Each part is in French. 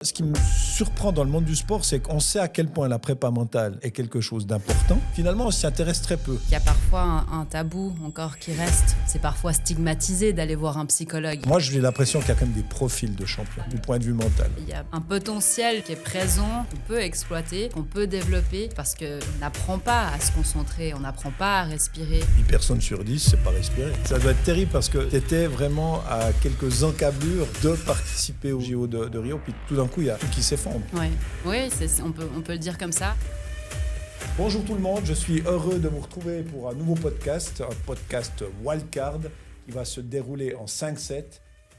Ce qui me surprend dans le monde du sport, c'est qu'on sait à quel point la prépa mentale est quelque chose d'important. Finalement, on s'y intéresse très peu. Il y a parfois un tabou encore qui reste. C'est parfois stigmatisé d'aller voir un psychologue. Moi, j'ai l'impression qu'il y a quand même des profils de champions, du point de vue mental. Il y a un potentiel qui est présent, qu'on peut exploiter, qu'on peut développer, parce qu'on n'apprend pas à se concentrer, on n'apprend pas à respirer. 8 personnes sur 10, c'est pas respirer. Ça doit être terrible parce que tu étais vraiment à quelques encablures de participer au JO de Rio, puis tout d'un coup, il y a tout qui s'effondre. Ouais. Oui, on peut le dire comme ça. Bonjour tout le monde, je suis heureux de vous retrouver pour un nouveau podcast, un podcast Wildcard qui va se dérouler en 5-7.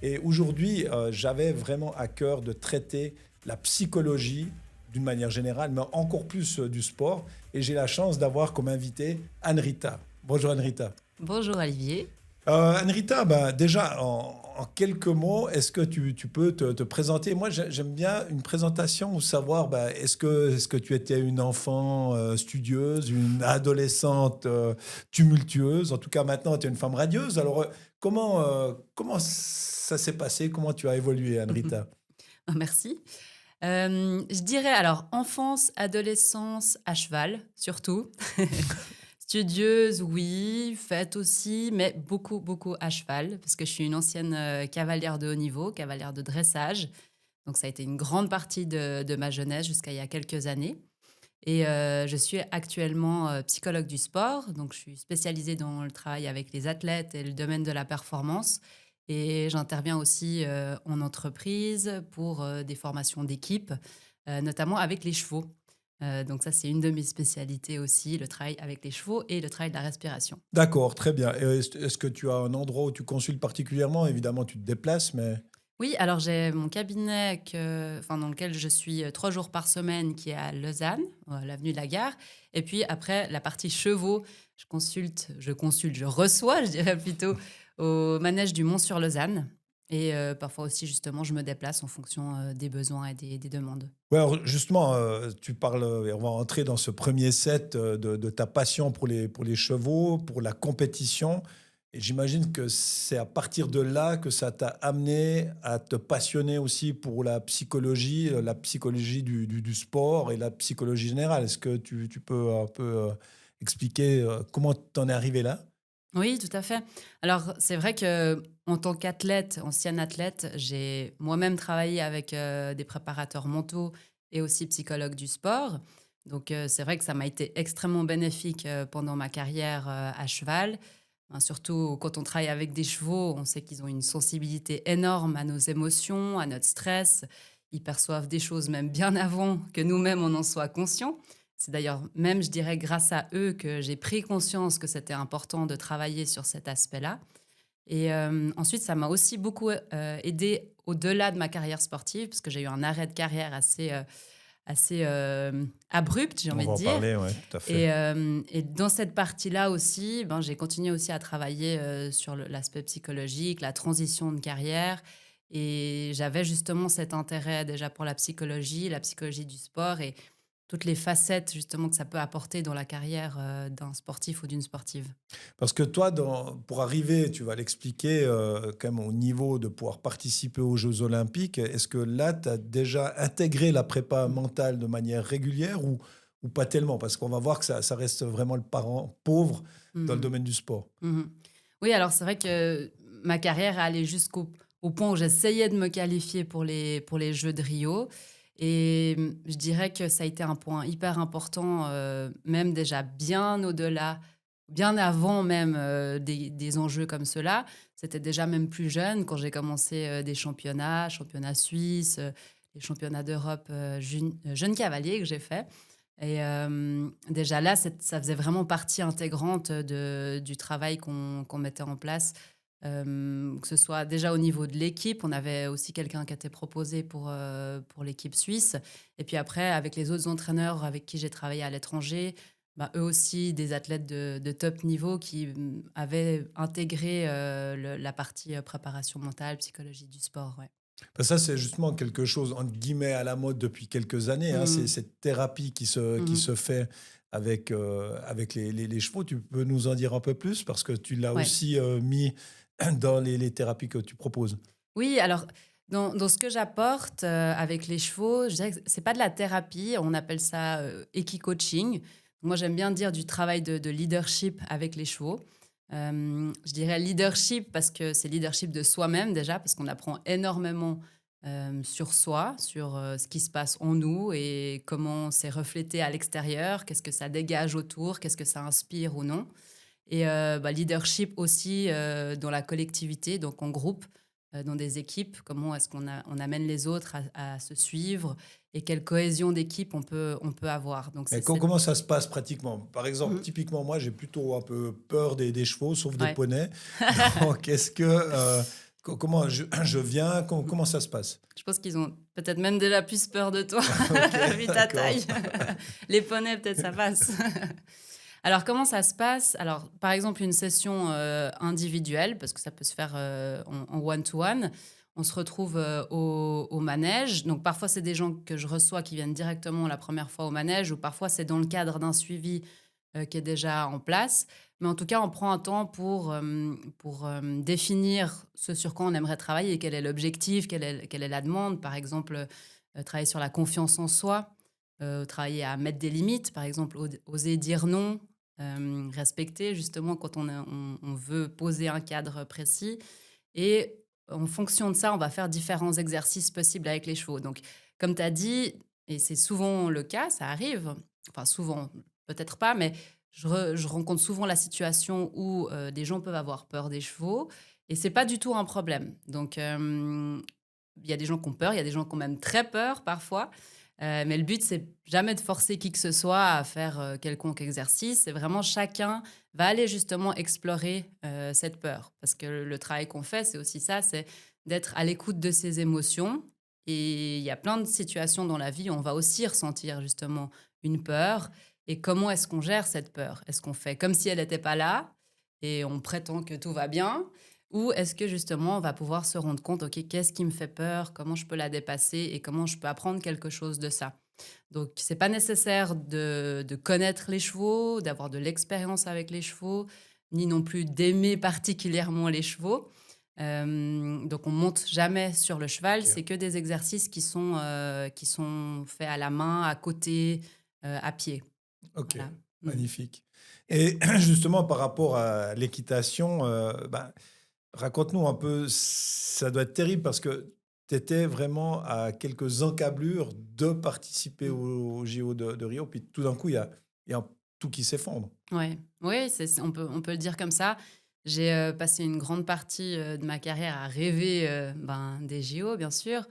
Et aujourd'hui, j'avais vraiment à cœur de traiter la psychologie d'une manière générale, mais encore plus du sport. Et j'ai la chance d'avoir comme invité Anne-Rita. Bonjour Anne-Rita. Bonjour Olivier. Anne-Rita, déjà en quelques mots, est-ce que tu peux te présenter? Moi, j'aime bien une présentation où savoir, est-ce que tu étais une enfant studieuse, une adolescente tumultueuse? En tout cas, maintenant, tu es une femme radieuse. Alors, comment ça s'est passé? Comment tu as évolué, Anne-Rita? Merci. Je dirais alors enfance, adolescence, à cheval, surtout. Studieuse, oui, fête aussi, mais beaucoup, beaucoup à cheval, parce que je suis une ancienne cavalière de haut niveau, cavalière de dressage. Donc, ça a été une grande partie de ma jeunesse jusqu'à il y a quelques années. Et je suis actuellement psychologue du sport. Donc, je suis spécialisée dans le travail avec les athlètes et le domaine de la performance. Et j'interviens aussi en entreprise pour des formations d'équipe, notamment avec les chevaux. Donc ça, c'est une de mes spécialités aussi, le travail avec les chevaux et le travail de la respiration. D'accord, très bien. Et est-ce que tu as un endroit où tu consultes particulièrement? Évidemment, tu te déplaces, mais... Oui, alors j'ai mon cabinet dans lequel je suis 3 jours par semaine, qui est à Lausanne, l'avenue de la Gare. Et puis après, la partie chevaux, je reçois, je dirais plutôt, au manège du Mont-sur-Lausanne. Et parfois aussi, justement, je me déplace en fonction des besoins et des demandes. Ouais, alors justement, tu parles, et on va entrer dans ce premier set de ta passion pour les chevaux, pour la compétition. Et j'imagine que c'est à partir de là que ça t'a amené à te passionner aussi pour la psychologie du sport et la psychologie générale. Est-ce que tu peux un peu expliquer comment t'en es arrivé là? Oui, tout à fait. Alors, c'est vrai que en tant qu'athlète, ancienne athlète, j'ai moi-même travaillé avec des préparateurs mentaux et aussi psychologues du sport. Donc, c'est vrai que ça m'a été extrêmement bénéfique pendant ma carrière à cheval. Hein, surtout quand on travaille avec des chevaux, on sait qu'ils ont une sensibilité énorme à nos émotions, à notre stress. Ils perçoivent des choses même bien avant que nous-mêmes on en soit conscients. C'est d'ailleurs même, je dirais, grâce à eux que j'ai pris conscience que c'était important de travailler sur cet aspect-là. Et ensuite, ça m'a aussi beaucoup aidé au-delà de ma carrière sportive, parce que j'ai eu un arrêt de carrière assez abrupt, j'ai On envie va de en dire. parler, ouais, tout à fait. Et dans cette partie-là aussi, j'ai continué aussi à travailler sur l'aspect psychologique, la transition de carrière. Et j'avais justement cet intérêt déjà pour la psychologie du sport et toutes les facettes justement que ça peut apporter dans la carrière d'un sportif ou d'une sportive. Parce que toi, pour arriver, tu vas l'expliquer, quand même au niveau de pouvoir participer aux Jeux Olympiques, est-ce que là, tu as déjà intégré la prépa mentale de manière régulière ou pas tellement? Parce qu'on va voir que ça reste vraiment le parent pauvre dans le Mhm. domaine du sport. Mhm. Oui, alors c'est vrai que ma carrière est allée jusqu'au point où j'essayais de me qualifier pour les Jeux de Rio. Et je dirais que ça a été un point hyper important, même déjà bien au-delà, bien avant même des enjeux comme ceux-là. C'était déjà même plus jeune quand j'ai commencé des championnats suisses, les championnats d'Europe jeunes cavaliers que j'ai fait. Et déjà là, ça faisait vraiment partie intégrante du travail qu'on mettait en place, que ce soit déjà au niveau de l'équipe. On avait aussi quelqu'un qui était proposé pour l'équipe suisse. Et puis après, avec les autres entraîneurs avec qui j'ai travaillé à l'étranger, eux aussi, des athlètes de top niveau qui avaient intégré la partie préparation mentale, psychologie du sport. Ouais. Ça, c'est justement quelque chose, entre guillemets, à la mode depuis quelques années, hein. C'est Mhm. cette thérapie qui Mhm. se fait avec les chevaux. Tu peux nous en dire un peu plus parce que tu l'as Ouais. aussi mis dans les thérapies que tu proposes. Oui, alors Dans ce que j'apporte avec les chevaux, je dirais que c'est pas de la thérapie, on appelle ça équi-coaching. Moi, j'aime bien dire du travail de leadership avec les chevaux. Je dirais leadership parce que c'est leadership de soi-même déjà, parce qu'on apprend énormément sur soi, sur ce qui se passe en nous et comment c'est reflété à l'extérieur, qu'est-ce que ça dégage autour, qu'est-ce que ça inspire ou non. Et leadership aussi dans la collectivité, donc en groupe, dans des équipes. Comment est-ce on amène les autres à se suivre et quelle cohésion d'équipe on peut avoir. Donc, Mais c'est cette... comment ça se passe pratiquement? Par exemple, Mhm. typiquement, moi, j'ai plutôt un peu peur des chevaux, sauf des Ouais. poneys. Donc, est-ce que, comment je viens, comment ça se passe? Je pense qu'ils ont peut-être même déjà plus peur de toi, Ok, vu ta d'accord. taille. Les poneys, peut-être ça passe. Alors, comment ça se passe? Alors, par exemple, une session individuelle, parce que ça peut se faire en one-to-one. On se retrouve au manège. Donc, parfois, c'est des gens que je reçois qui viennent directement la première fois au manège, ou parfois, c'est dans le cadre d'un suivi qui est déjà en place. Mais en tout cas, on prend un temps pour définir ce sur quoi on aimerait travailler, quel est l'objectif, quelle est la demande. Par exemple, travailler sur la confiance en soi, travailler à mettre des limites, par exemple, oser dire non, respecter justement quand on veut poser un cadre précis. Et en fonction de ça, on va faire différents exercices possibles avec les chevaux. Donc, comme tu as dit, et c'est souvent le cas, ça arrive, enfin souvent, peut-être pas, mais je rencontre souvent la situation où des gens peuvent avoir peur des chevaux et c'est pas du tout un problème. Donc, il y a des gens qui ont peur, il y a des gens qui ont même très peur parfois. Mais le but, c'est jamais de forcer qui que ce soit à faire quelconque exercice. C'est vraiment chacun va aller justement explorer cette peur. Parce que le travail qu'on fait, c'est aussi ça, c'est d'être à l'écoute de ses émotions. Et il y a plein de situations dans la vie où on va aussi ressentir justement une peur. Et comment est-ce qu'on gère cette peur? Est-ce qu'on fait comme si elle n'était pas là et on prétend que tout va bien? Ou est-ce que justement on va pouvoir se rendre compte, OK, qu'est-ce qui me fait peur? Comment je peux la dépasser et comment je peux apprendre quelque chose de ça? Donc, c'est pas nécessaire de connaître les chevaux, d'avoir de l'expérience avec les chevaux, ni non plus d'aimer particulièrement les chevaux. Donc, on monte jamais sur le cheval. Ok. C'est que des exercices qui sont faits à la main, à côté, à pied. Ok, Voilà. Mm. magnifique. Et justement, par rapport à l'équitation, raconte-nous un peu, ça doit être terrible parce que tu étais vraiment à quelques encablures de participer Mm. au JO de Rio, puis tout d'un coup, il y a tout qui s'effondre. Ouais. Oui, on peut le dire comme ça. J'ai passé une grande partie de ma carrière à rêver des JO, bien sûr.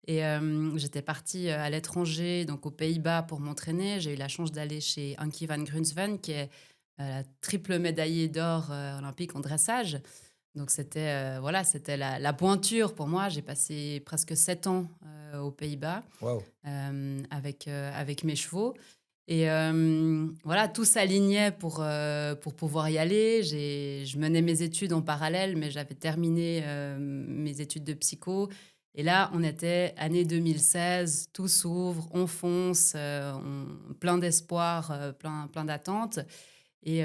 Et j'étais partie à l'étranger, donc aux Pays-Bas, pour m'entraîner. J'ai eu la chance d'aller chez Ankie van Grunsven, qui est la triple médaillée d'or olympique en dressage. Donc c'était la pointure pour moi. J'ai passé presque 7 ans aux Pays-Bas Waouh. avec mes chevaux. Et voilà, tout s'alignait pour pouvoir y aller. Je menais mes études en parallèle, mais j'avais terminé mes études de psycho. Et là, on était année 2016, tout s'ouvre, on fonce, plein d'espoir, plein d'attentes. Et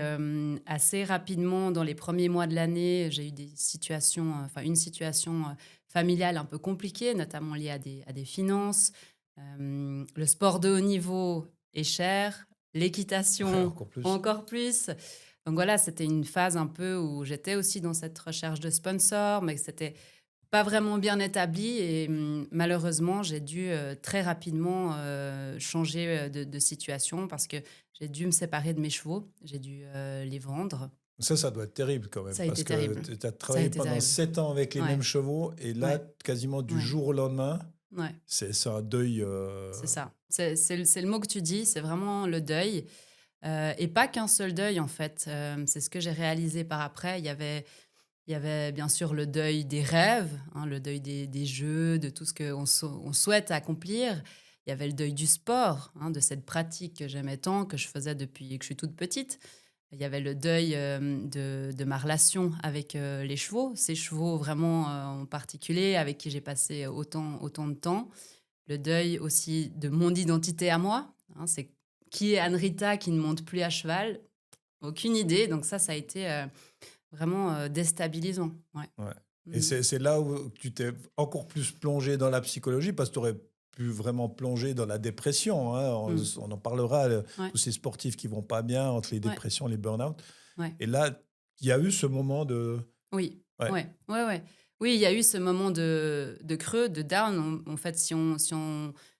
assez rapidement, dans les premiers mois de l'année, j'ai eu une situation familiale un peu compliquée, notamment liée à des finances. Le sport de haut niveau est cher, Ouais, l'équitation encore plus. encore plus. Donc voilà, c'était une phase un peu où j'étais aussi dans cette recherche de sponsors, mais c'était pas vraiment bien établi. Et malheureusement, j'ai dû très rapidement changer de situation parce que j'ai dû me séparer de mes chevaux. J'ai dû les vendre. Ça doit être terrible quand même, Ça a parce été que terrible. tu as Ça a travaillé été pendant terrible. 7 ans avec les mêmes Ouais, chevaux, et là, ouais, quasiment du ouais, jour au lendemain, ouais. c'est un deuil. C'est ça. C'est le mot que tu dis, c'est vraiment le deuil. Et pas qu'un seul deuil, en fait. C'est ce que j'ai réalisé par après. Il y avait bien sûr le deuil des rêves, hein, le deuil des jeux, de tout ce qu'on souhaite accomplir. Il y avait le deuil du sport, hein, de cette pratique que j'aimais tant, que je faisais depuis que je suis toute petite. Il y avait le deuil de ma relation avec les chevaux, ces chevaux vraiment en particulier, avec qui j'ai passé autant de temps. Le deuil aussi de mon identité à moi, hein, c'est qui est Anne-Rita qui ne monte plus à cheval? Aucune idée. Donc ça a été vraiment déstabilisant. Ouais. Ouais. Et Mmh. c'est là où tu t'es encore plus plongé dans la psychologie parce que tu aurais pu vraiment plonger dans la dépression, hein. Mmh. On en parlera, Ouais, tous ces sportifs qui vont pas bien entre les ouais, dépressions, les burn-out. ouais. Et là, il y a eu ce moment de... Oui, Ouais, ouais, ouais, ouais. Oui, il y a eu ce moment de creux, de down. En fait, si on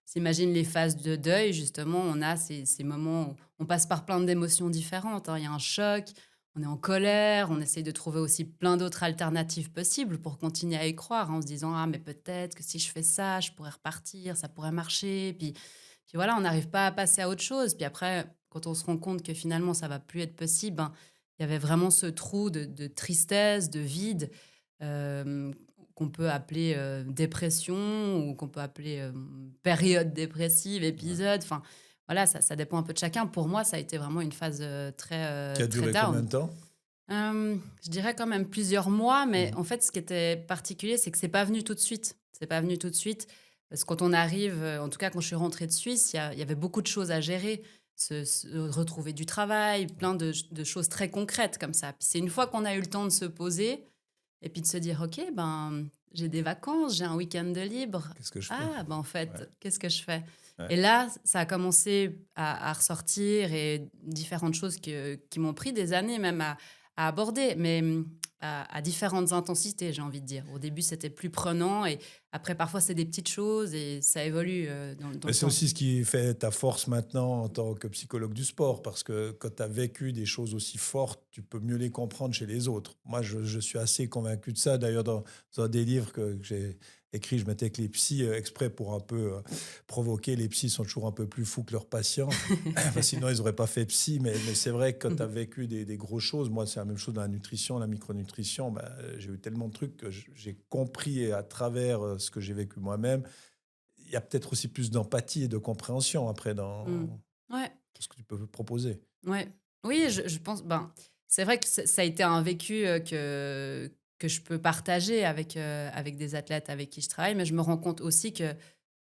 s'imagine les phases de deuil, justement, on a ces moments où on passe par plein d'émotions différentes, hein. Il y a un choc, on est en colère, on essaye de trouver aussi plein d'autres alternatives possibles pour continuer à y croire, hein, en se disant: «Ah mais peut-être que si je fais ça, je pourrais repartir, ça pourrait marcher». Puis voilà, on n'arrive pas à passer à autre chose. Puis après, quand on se rend compte que finalement ça va plus être possible, ben, il y avait vraiment ce trou de tristesse, de vide, hem, qu'on peut appeler, dépression ou qu'on peut appeler, période dépressive, ouais. épisode, enfin, voilà, ça dépend un peu de chacun. Pour moi, ça a été vraiment une phase, Qui a très duré combien down. de temps? Je dirais quand même plusieurs mois, mais Mmh. en fait, ce qui était particulier, c'est que c'est pas venu tout de suite. C'est pas venu tout de suite parce que quand on arrive, en tout cas quand je suis rentrée de Suisse, il y avait beaucoup de choses à gérer, retrouver du travail, plein de choses très concrètes comme ça. Puis c'est une fois qu'on a eu le temps de se poser et puis de se dire: «OK, ben, j'ai des vacances, j'ai un week-end de libre. Qu'est-ce que je fais? Ah, ben, en Ouais, fait, qu'est-ce que je fais?» ouais. Et là, ça a commencé à ressortir et différentes choses qui m'ont pris des années même à aborder, mais à différentes intensités, j'ai envie de dire. Au début, c'était plus prenant et après, parfois, c'est des petites choses et ça évolue dans Mais le c'est temps. aussi ce qui fait ta force maintenant en tant que psychologue du sport, parce que quand tu as vécu des choses aussi fortes, tu peux mieux les comprendre chez les autres. Moi, je suis assez convaincu de ça. D'ailleurs, dans un des livres que j'ai écrit, je mettais que les psys, exprès pour un peu provoquer, les psys sont toujours un peu plus fous que leurs patients. Sinon, ils n'auraient pas fait psy. Mais c'est vrai que quand tu as vécu des grosses choses, moi, c'est la même chose dans la nutrition, la micronutrition. Ben, j'ai eu tellement de trucs que j'ai compris à travers ce que j'ai vécu moi-même. Il y a peut-être aussi plus d'empathie et de compréhension après Mmh. dans Ouais. ce que tu peux proposer. Ouais. Oui, je pense, ben, c'est vrai que ça a été un vécu, que je peux partager avec des athlètes avec qui je travaille, mais je me rends compte aussi que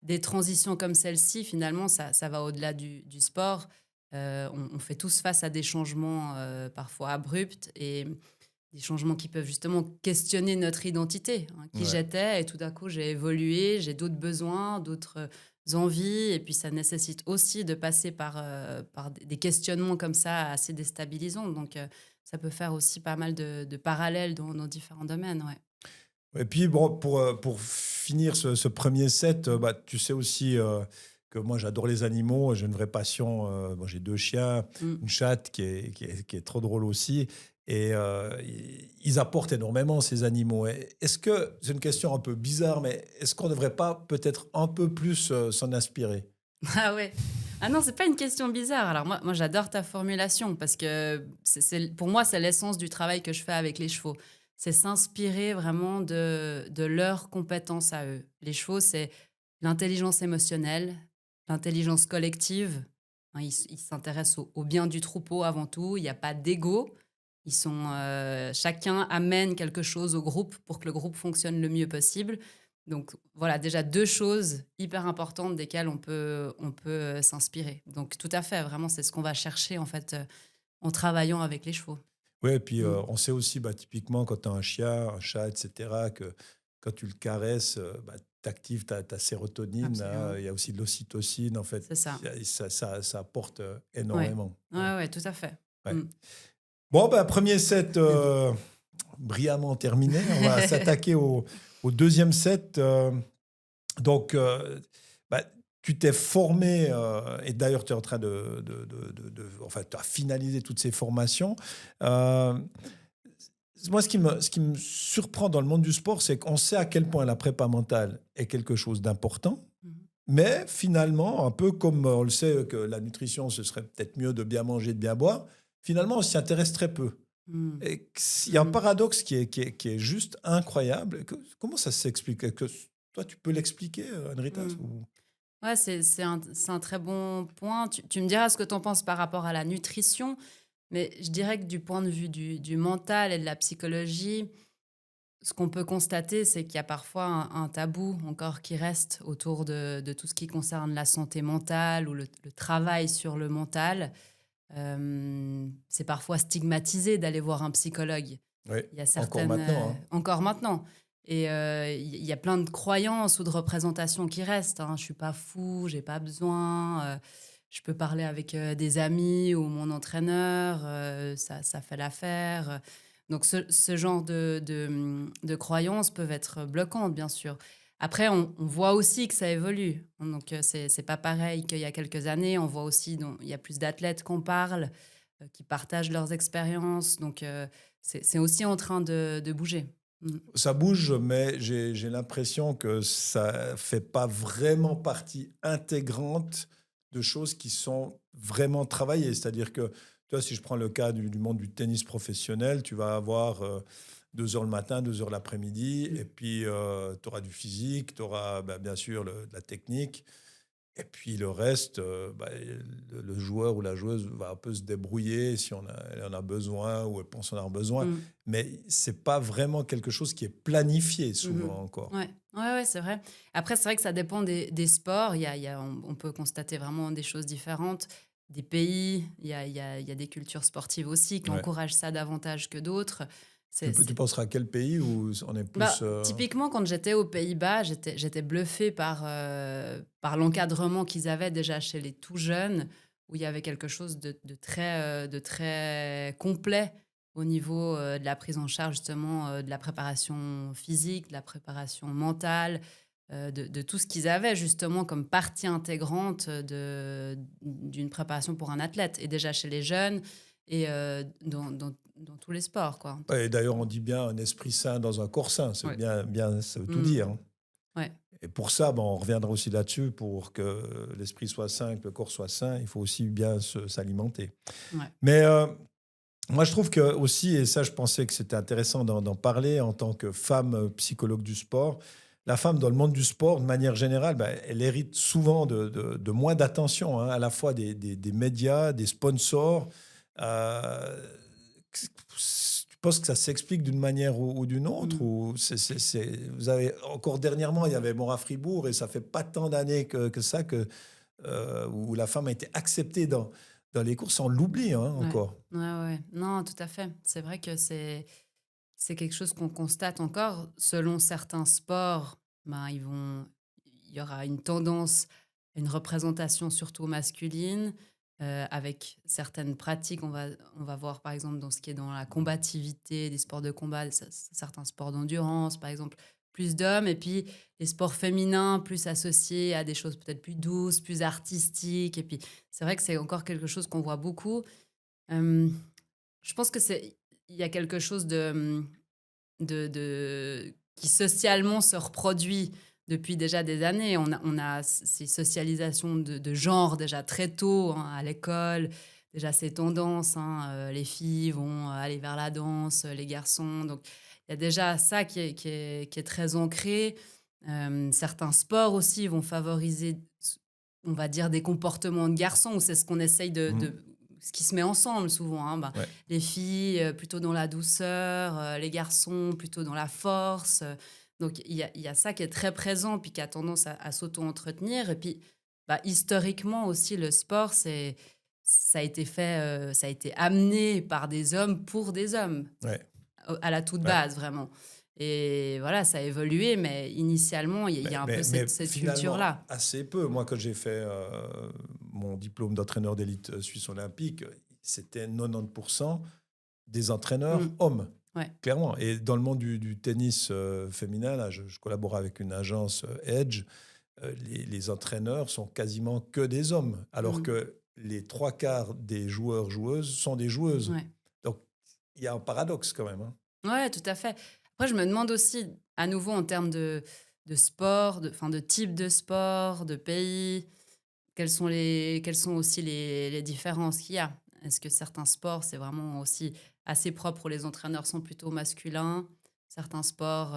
des transitions comme celle-ci, finalement, ça va au-delà du sport. On fait tous face à des changements, parfois abrupts et des changements qui peuvent justement questionner notre identité, hein, qui Ouais. j'étais et tout d'un coup j'ai évolué, j'ai d'autres besoins, d'autres envies et puis ça nécessite aussi de passer par des questionnements comme ça assez déstabilisants donc ça peut faire aussi pas mal de parallèles dans différents domaines, ouais. Et puis bon, pour finir ce 1er set, bah, tu sais aussi, que moi j'adore les animaux, j'ai une vraie passion, moi j'ai 2 chiens, Mmh. une chatte qui est trop drôle aussi et ils apportent énormément ces animaux. Est-ce que c'est une question un peu bizarre, mais est-ce qu'on ne devrait pas peut-être un peu plus, s'en inspirer? Ah ouais. Ah non, c'est pas une question bizarre. Alors moi j'adore ta formulation parce que pour moi, c'est l'essence du travail que je fais avec les chevaux. C'est s'inspirer vraiment de leurs compétences à eux. Les chevaux, c'est l'intelligence émotionnelle, l'intelligence collective. Hein, ils s'intéressent au bien du troupeau avant tout. Il n'y a pas d'ego. Chacun amène quelque chose au groupe pour que le groupe fonctionne le mieux possible. Donc voilà, déjà 2 choses hyper importantes desquelles on peut s'inspirer. Donc tout à fait, vraiment, c'est ce qu'on va chercher en fait, en travaillant avec les chevaux. Ouais, et puis, Mmh. on sait aussi, bah, typiquement quand tu as un chien, un chat et cetera, que quand tu le caresses, bah, tu actives ta sérotonine, là, Absolument, il y a aussi de l'ocytocine, en fait, c'est ça. ça apporte, Ouais. énormément. Ouais, Ouais, ouais, tout à fait. ouais. Mmh. Bon, bah, 1er set, brillamment terminé. On va s'attaquer au 2e set, donc, bah, tu t'es formé, et d'ailleurs tu es en train enfin, tu as finalisé toutes ces formations. Heu Moi, ce qui me surprend dans le monde du sport, c'est qu'on sait à quel point la prépa mentale est quelque chose d'important, Mmh. mais finalement, un peu comme on le sait que la nutrition, ce serait peut-être mieux de bien manger, de bien boire, finalement, on s'y intéresse très peu. Mmh. Et il y a un Mmh. paradoxe qui est juste incroyable. Comment ça s'explique? Toi, tu peux l'expliquer, Henrietta? Mmh. Ouais, c'est un très bon point. Tu me diras ce que tu en penses par rapport à la nutrition, mais je dirais que du point de vue du mental et de la psychologie, ce qu'on peut constater, c'est qu'il y a parfois un tabou encore qui reste autour de tout ce qui concerne la santé mentale ou le travail sur le mental. C'est parfois stigmatisé d'aller voir un psychologue. Oui, Il y a encore certaines, maintenant, hein. encore maintenant. Et il y a plein de croyances ou de représentations qui restent, hein. Je suis pas fou, j'ai pas besoin, je peux parler avec, des amis ou mon entraîneur, ça fait l'affaire. Donc ce genre de croyances peuvent être bloquantes, bien sûr. Après, on voit aussi que ça évolue. Donc, c'est pas pareil qu'il y a quelques années. On voit aussi il y a plus d'athlètes qu'on parle, qui partagent leurs expériences. Donc, c'est aussi en train de bouger. Mmh. Ça bouge, mais j'ai l'impression que ça fait pas vraiment partie intégrante de choses qui sont vraiment travaillées. C'est-à-dire que, tu vois, si je prends le cas du monde du tennis professionnel, tu vas avoir 2 heures le matin, 2 heures l'après-midi, et puis tu auras du physique, tu auras bien sûr de la technique. Et puis le reste, le joueur ou la joueuse va un peu se débrouiller si elle en a besoin ou elle pense en avoir besoin. Mmh. Mais c'est pas vraiment quelque chose qui est planifié Mmh. souvent encore. Ouais. Ouais, ouais, c'est vrai. Après, c'est vrai que ça dépend des sports. On peut constater vraiment des choses différentes. Des pays, il y a des cultures sportives aussi qui Ouais. encouragent ça davantage que d'autres. Tu, tu penseras à quel pays où on est plus... Typiquement, quand j'étais aux Pays-Bas, j'étais bluffée par l'encadrement qu'ils avaient déjà chez les tout jeunes, où il y avait quelque chose de très complet au niveau de la prise en charge, justement, de la préparation physique, de la préparation mentale, de tout ce qu'ils avaient, justement, comme partie intégrante d'une préparation pour un athlète. Et déjà chez les jeunes et dans tous les sports, quoi. Ouais, et d'ailleurs, on dit bien un esprit sain dans un corps sain. C'est Ouais. bien, ça veut tout Mmh. dire, hein. Ouais. Et pour ça, on reviendra aussi là-dessus. Pour que l'esprit soit sain, que le corps soit sain, il faut aussi bien s'alimenter. Ouais. Mais moi, je trouve que aussi, et ça, je pensais que c'était intéressant d'en parler en tant que femme psychologue du sport, la femme dans le monde du sport, de manière générale, elle hérite souvent de moins d'attention, hein, à la fois des médias, des sponsors. Euh, tu penses que ça s'explique d'une manière ou d'une autre Mmh. ou vous avez, encore dernièrement, il y avait Maura Fribourg et ça fait pas tant d'années que ça où la femme a été acceptée dans les courses. On l'oublie, hein, Ouais. encore. Ouais, ouais. Non, tout à fait. C'est vrai que c'est quelque chose qu'on constate encore. Selon certains sports, il y aura une tendance, une représentation surtout masculine, avec certaines pratiques. On va voir, par exemple, dans ce qui est dans la combativité, des sports de combat, certains sports d'endurance, par exemple, plus d'hommes. Et puis, les sports féminins, plus associés à des choses peut-être plus douces, plus artistiques. Et puis, c'est vrai que c'est encore quelque chose qu'on voit beaucoup. Hem, je pense que il y a quelque chose qui socialement se reproduit depuis déjà des années. On a ces socialisations de genre déjà très tôt, hein, à l'école, déjà ces tendances, hein, les filles vont aller vers la danse, les garçons. Donc il y a déjà ça qui est très ancré. Certains sports aussi vont favoriser, on va dire, des comportements de garçons, ou c'est ce qu'on essaye Mhm. ce qui se met ensemble souvent, hein. Ouais. Les filles, plutôt dans la douceur, les garçons plutôt dans la force. Donc il y a ça qui est très présent, puis qui a tendance à s'auto-entretenir. Et puis, historiquement aussi, le sport, ça a été fait, ça a été amené par des hommes pour des hommes, Ouais. à la toute Ouais. base, vraiment. Et voilà, ça a évolué, mais initialement, il y a un peu Mais cette finalement, culture-là. assez peu. Moi, quand j'ai fait mon diplôme d'entraîneur d'élite suisse olympique, c'était 90% des entraîneurs Mmh. hommes, Ouais. clairement. Et dans le monde du tennis féminin, là, je collabore avec une agence Edge, les entraîneurs sont quasiment que des hommes, alors Mmh. que les 3 quarts des joueurs-joueuses sont des joueuses. Ouais. Donc, il y a un paradoxe quand même, hein. Ouais, tout à fait. Après, je me demande aussi, à nouveau, en termes de sport, enfin, de type de sport, de pays, quelles sont aussi les différences qu'il y a. Est-ce que certains sports, c'est vraiment aussi assez propre où les entraîneurs sont plutôt masculins? Certains sports,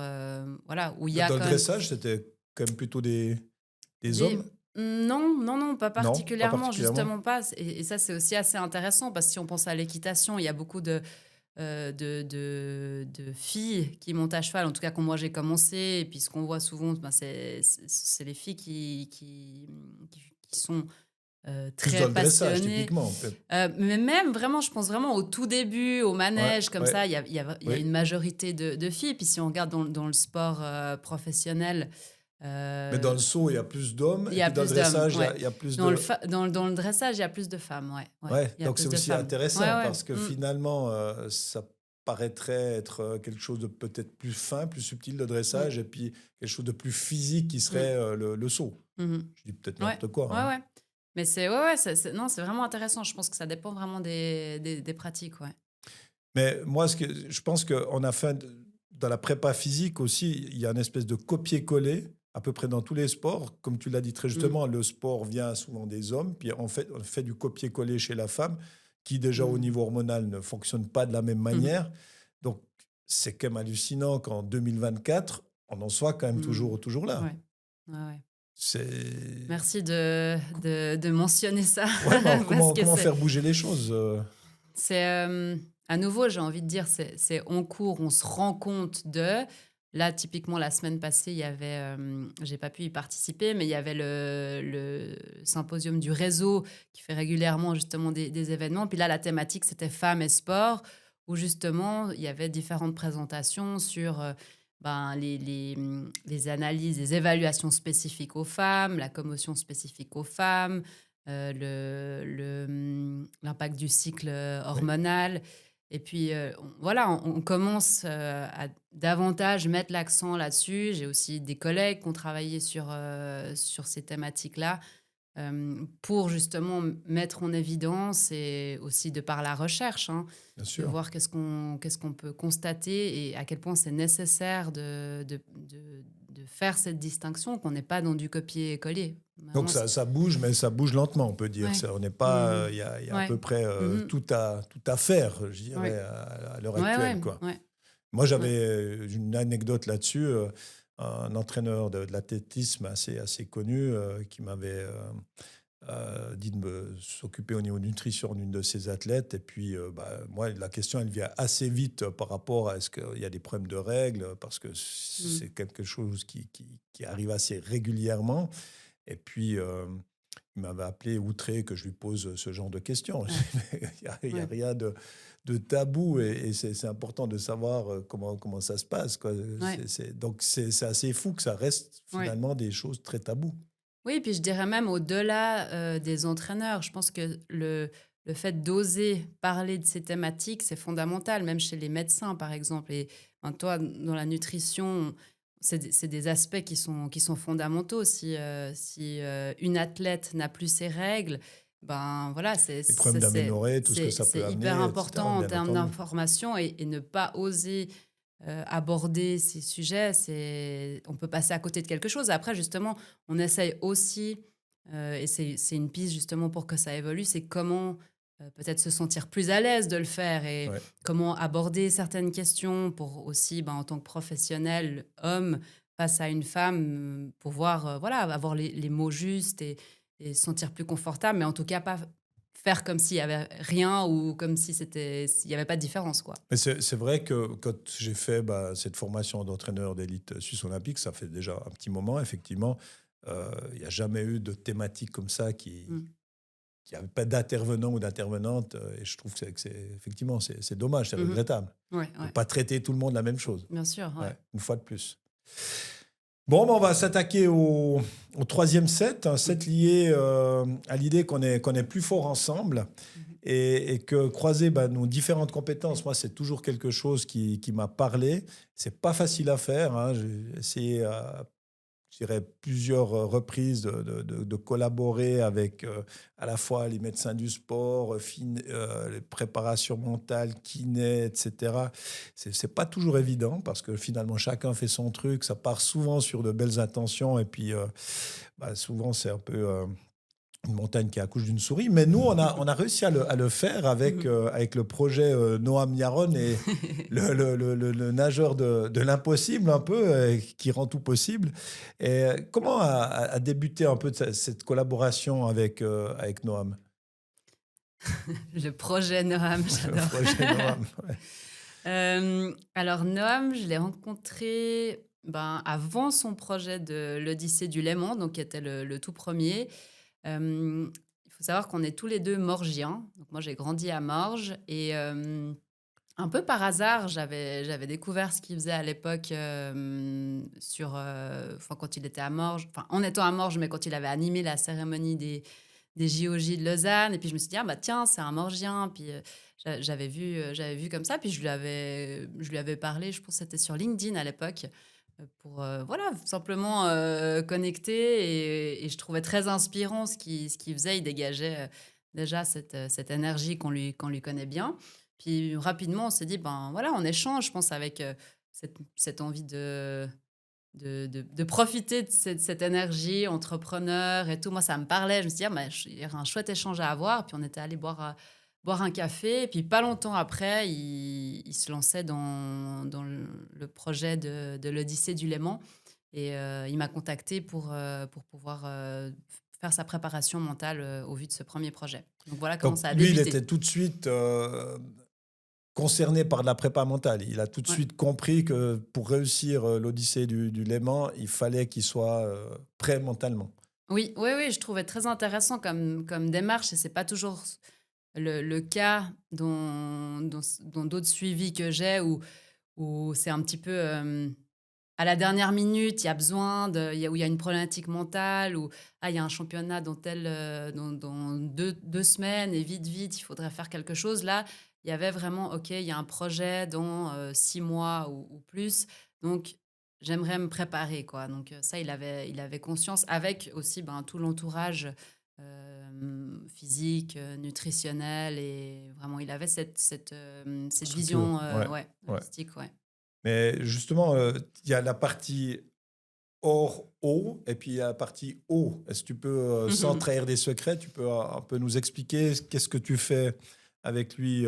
voilà, où il y a Dans le quand même dressage, c'était quand même plutôt des des... hommes. Non, non, non, pas Non, pas particulièrement, particulièrement. justement pas. Et ça, c'est aussi assez intéressant parce que si on pense à l'équitation, il y a beaucoup de filles qui montent à cheval, en tout cas quand moi j'ai commencé, et puis ce qu'on voit souvent, c'est les filles qui sont Plus dans très le dressage, passionné. typiquement, peut-être. Mais même vraiment, je pense vraiment au tout début, au Ouais, manège, comme ouais, ça, il y a oui. une majorité de filles. Puis si on regarde dans le sport professionnel, Mais dans euh, le saut, il y a plus d'hommes, il et y a puis dans le plus d'hommes, dressage, ouais. il y a plus Dans le, de... fa- dans le dressage, il y a plus de femmes, ouais. Ouais, Ouais, il y a donc c'est plus de aussi femmes. Ouais, intéressant ouais. parce que Mm. finalement, ça paraîtrait être quelque chose de peut-être plus fin, plus subtil, le Mm. dressage, et puis quelque chose de plus physique qui Mm. serait le saut. Mhm. Je dis peut-être Ouais, n'importe quoi, ouais, hein. ouais. Mais ouais, non, c'est vraiment intéressant. Je pense que ça dépend vraiment des pratiques, ouais. Mais moi, je pense qu'on a fait, dans la prépa physique aussi, il y a une espèce de copier-coller à peu près dans tous les sports. Comme tu l'as dit très Mm. justement, le sport vient souvent des hommes, puis on fait du copier-coller chez la femme, qui déjà au Mm. niveau hormonal ne fonctionne pas de la même Mhm. manière. Donc, c'est quand même hallucinant qu'en 2024, on en soit quand même Mm. toujours là. Ouais, ouais, ouais. C'est... Merci de mentionner ça Ouais, mais alors, parce que comment faire bouger les choses c'est à nouveau, j'ai envie de dire, c'est en cours, on se rend compte de. Là, typiquement, la semaine passée, il y avait, j'ai pas pu y participer, mais il y avait le symposium du réseau qui fait régulièrement justement des événements. Puis là, la thématique, c'était femmes et sport, où justement, il y avait différentes présentations sur les analyses, les évaluations spécifiques aux femmes, la commotion spécifique aux femmes, l'impact du cycle Oui, hormonal. Et puis, voilà, on commence à davantage mettre l'accent là-dessus. J'ai aussi des collègues qui ont travaillé sur ces thématiques-là pour justement mettre en évidence et aussi de par la recherche, hein, bien de sûr. voir qu'est-ce qu'on peut constater et à quel point c'est nécessaire de faire cette distinction, qu'on n'est pas dans du copier-coller. Donc Vraiment, ça bouge, mais ça bouge lentement, on peut dire. ouais. On n'est pas, Mhm. il y a à Ouais. peu près Mhm. tout à faire, je Ouais. dirais, à l'heure Ouais, actuelle, ouais, quoi. ouais, Moi, ouais. j'avais une anecdote là-dessus. Un entraîneur de l'athlétisme assez connu qui m'avait dit de s'occuper au niveau nutrition d'une de ses athlètes. Et puis, moi, la question, elle vient assez vite par rapport à est-ce qu'il y a des problèmes de règles, parce que Mm. c'est quelque chose qui arrive assez régulièrement. Et puis, il m'avait appelé outré que je lui pose ce genre de questions. Ouais, Il y a ouais, rien de tabou et c'est important de savoir comment ça se passe, quoi. ouais, Donc, c'est assez fou que ça reste ouais. finalement des choses très tabous. Oui, puis je dirais même au-delà des entraîneurs. Je pense que le fait d'oser parler de ces thématiques, c'est fondamental, même chez les médecins, par exemple. Et ben, toi, dans la nutrition, c'est des aspects qui sont fondamentaux. Si une athlète n'a plus ses règles, ben voilà, Les problèmes d'aménorrhée, tout ce que ça peut c'est hyper amener, etc., important en bien termes entendu. d'information et ne pas oser aborder ces sujets, on peut passer à côté de quelque chose. Après, justement, on essaye aussi, et c'est une piste justement pour que ça évolue, c'est comment peut-être se sentir plus à l'aise de le faire et Ouais. comment aborder certaines questions pour aussi, en tant que professionnel, homme, face à une femme, pouvoir voilà, avoir les mots justes et se sentir plus confortable, mais en tout cas pas faire comme s'il y avait rien ou comme si s'il y avait pas de différence, quoi. Mais c'est vrai que quand j'ai fait cette formation d'entraîneur d'élite suisse olympique, ça fait déjà un petit moment, effectivement, il n'y a jamais eu de thématique comme ça Mm. qui avait pas d'intervenant ou d'intervenante. Et je trouve effectivement, c'est dommage, c'est Mhm. regrettable. Ouais, On ne peut ouais. pas traiter tout le monde la même chose. Bien sûr, ouais. Ouais, une fois de plus. Bon, on va s'attaquer au troisième set, un set lié à l'idée qu'on est plus fort ensemble Mhm. et que croiser nos différentes compétences, moi, c'est toujours quelque chose qui m'a parlé. C'est pas facile à faire, hein. J'ai essayé je dirais, plusieurs reprises de collaborer avec à la fois les médecins du sport, les préparations mentales, kiné, etc. C'est pas toujours évident parce que finalement, chacun fait son truc. Ça part souvent sur de belles intentions et puis souvent, c'est un peu une montagne qui accouche d'une souris. Mais nous, on a réussi à le faire Mhm. avec le projet Noam Yaron et le nageur de l'impossible, un peu, qui rend tout possible. Et comment a débuté un peu cette collaboration avec Noam, Le projet Noam, le j'adore. projet Noam? Ouais. Alors Noam, je l'ai rencontré avant son projet de l'Odyssée du Léman, donc qui était le tout premier. Il faut savoir qu'on est tous les 2 morgiens. Donc moi, j'ai grandi à Morges et un peu par hasard, j'avais découvert ce qu'il faisait à l'époque, enfin, quand il était à Morges, enfin, en étant à Morges, mais quand il avait animé la cérémonie des JOJ de Lausanne. Et puis je me suis dit: «Ah bah tiens, c'est un Morgien». Puis, j'avais vu comme ça, puis je lui avais parlé, je pense que c'était sur LinkedIn à l'époque, pour, voilà, simplement, connecter. Et je trouvais très inspirant ce qu'il faisait. Il dégageait, déjà cette énergie qu'on lui connaît bien. Puis rapidement, on s'est dit: «Ben, voilà, on échange», je pense, avec, cette envie de profiter de cette énergie entrepreneur et tout. Moi, ça me parlait. Je me suis dit: «Ah, bah, il y aurait un chouette échange à avoir». Puis on était allés boire un café. Et puis pas longtemps après, il se lançait dans le projet de l'Odyssée du Léman. Et il m'a contacté pour pouvoir, faire sa préparation mentale, au vu de ce premier projet. Donc voilà comment Donc ça a lui, il débuté. était tout de suite concerné par la prépa mentale. Il a tout de Ouais. suite compris que pour réussir l'Odyssée du Léman, il fallait qu'il soit prêt mentalement. Oui, oui, oui, je trouvais très intéressant comme démarche. Et c'est pas toujours le cas dans d'autres suivis que j'ai, où c'est un petit peu, à la dernière minute, il y a besoin où il y a une problématique mentale, ou ah, il y a un championnat dans 2 semaines et vite, vite, il faudrait faire quelque chose. Là, il y avait vraiment, OK, il y a un projet dans 6 mois ou plus, donc j'aimerais me préparer, quoi. Donc ça, il avait conscience, avec aussi, ben, tout l'entourage physique, nutritionnel. Et vraiment, il avait cette Structure, vision, ouais, ouais, ouais. holistique, ouais. Mais justement, il y a la partie hors eau et puis il y a la partie eau. Est-ce que tu peux, sans trahir des secrets, tu peux un peu nous expliquer qu'est-ce que tu fais avec lui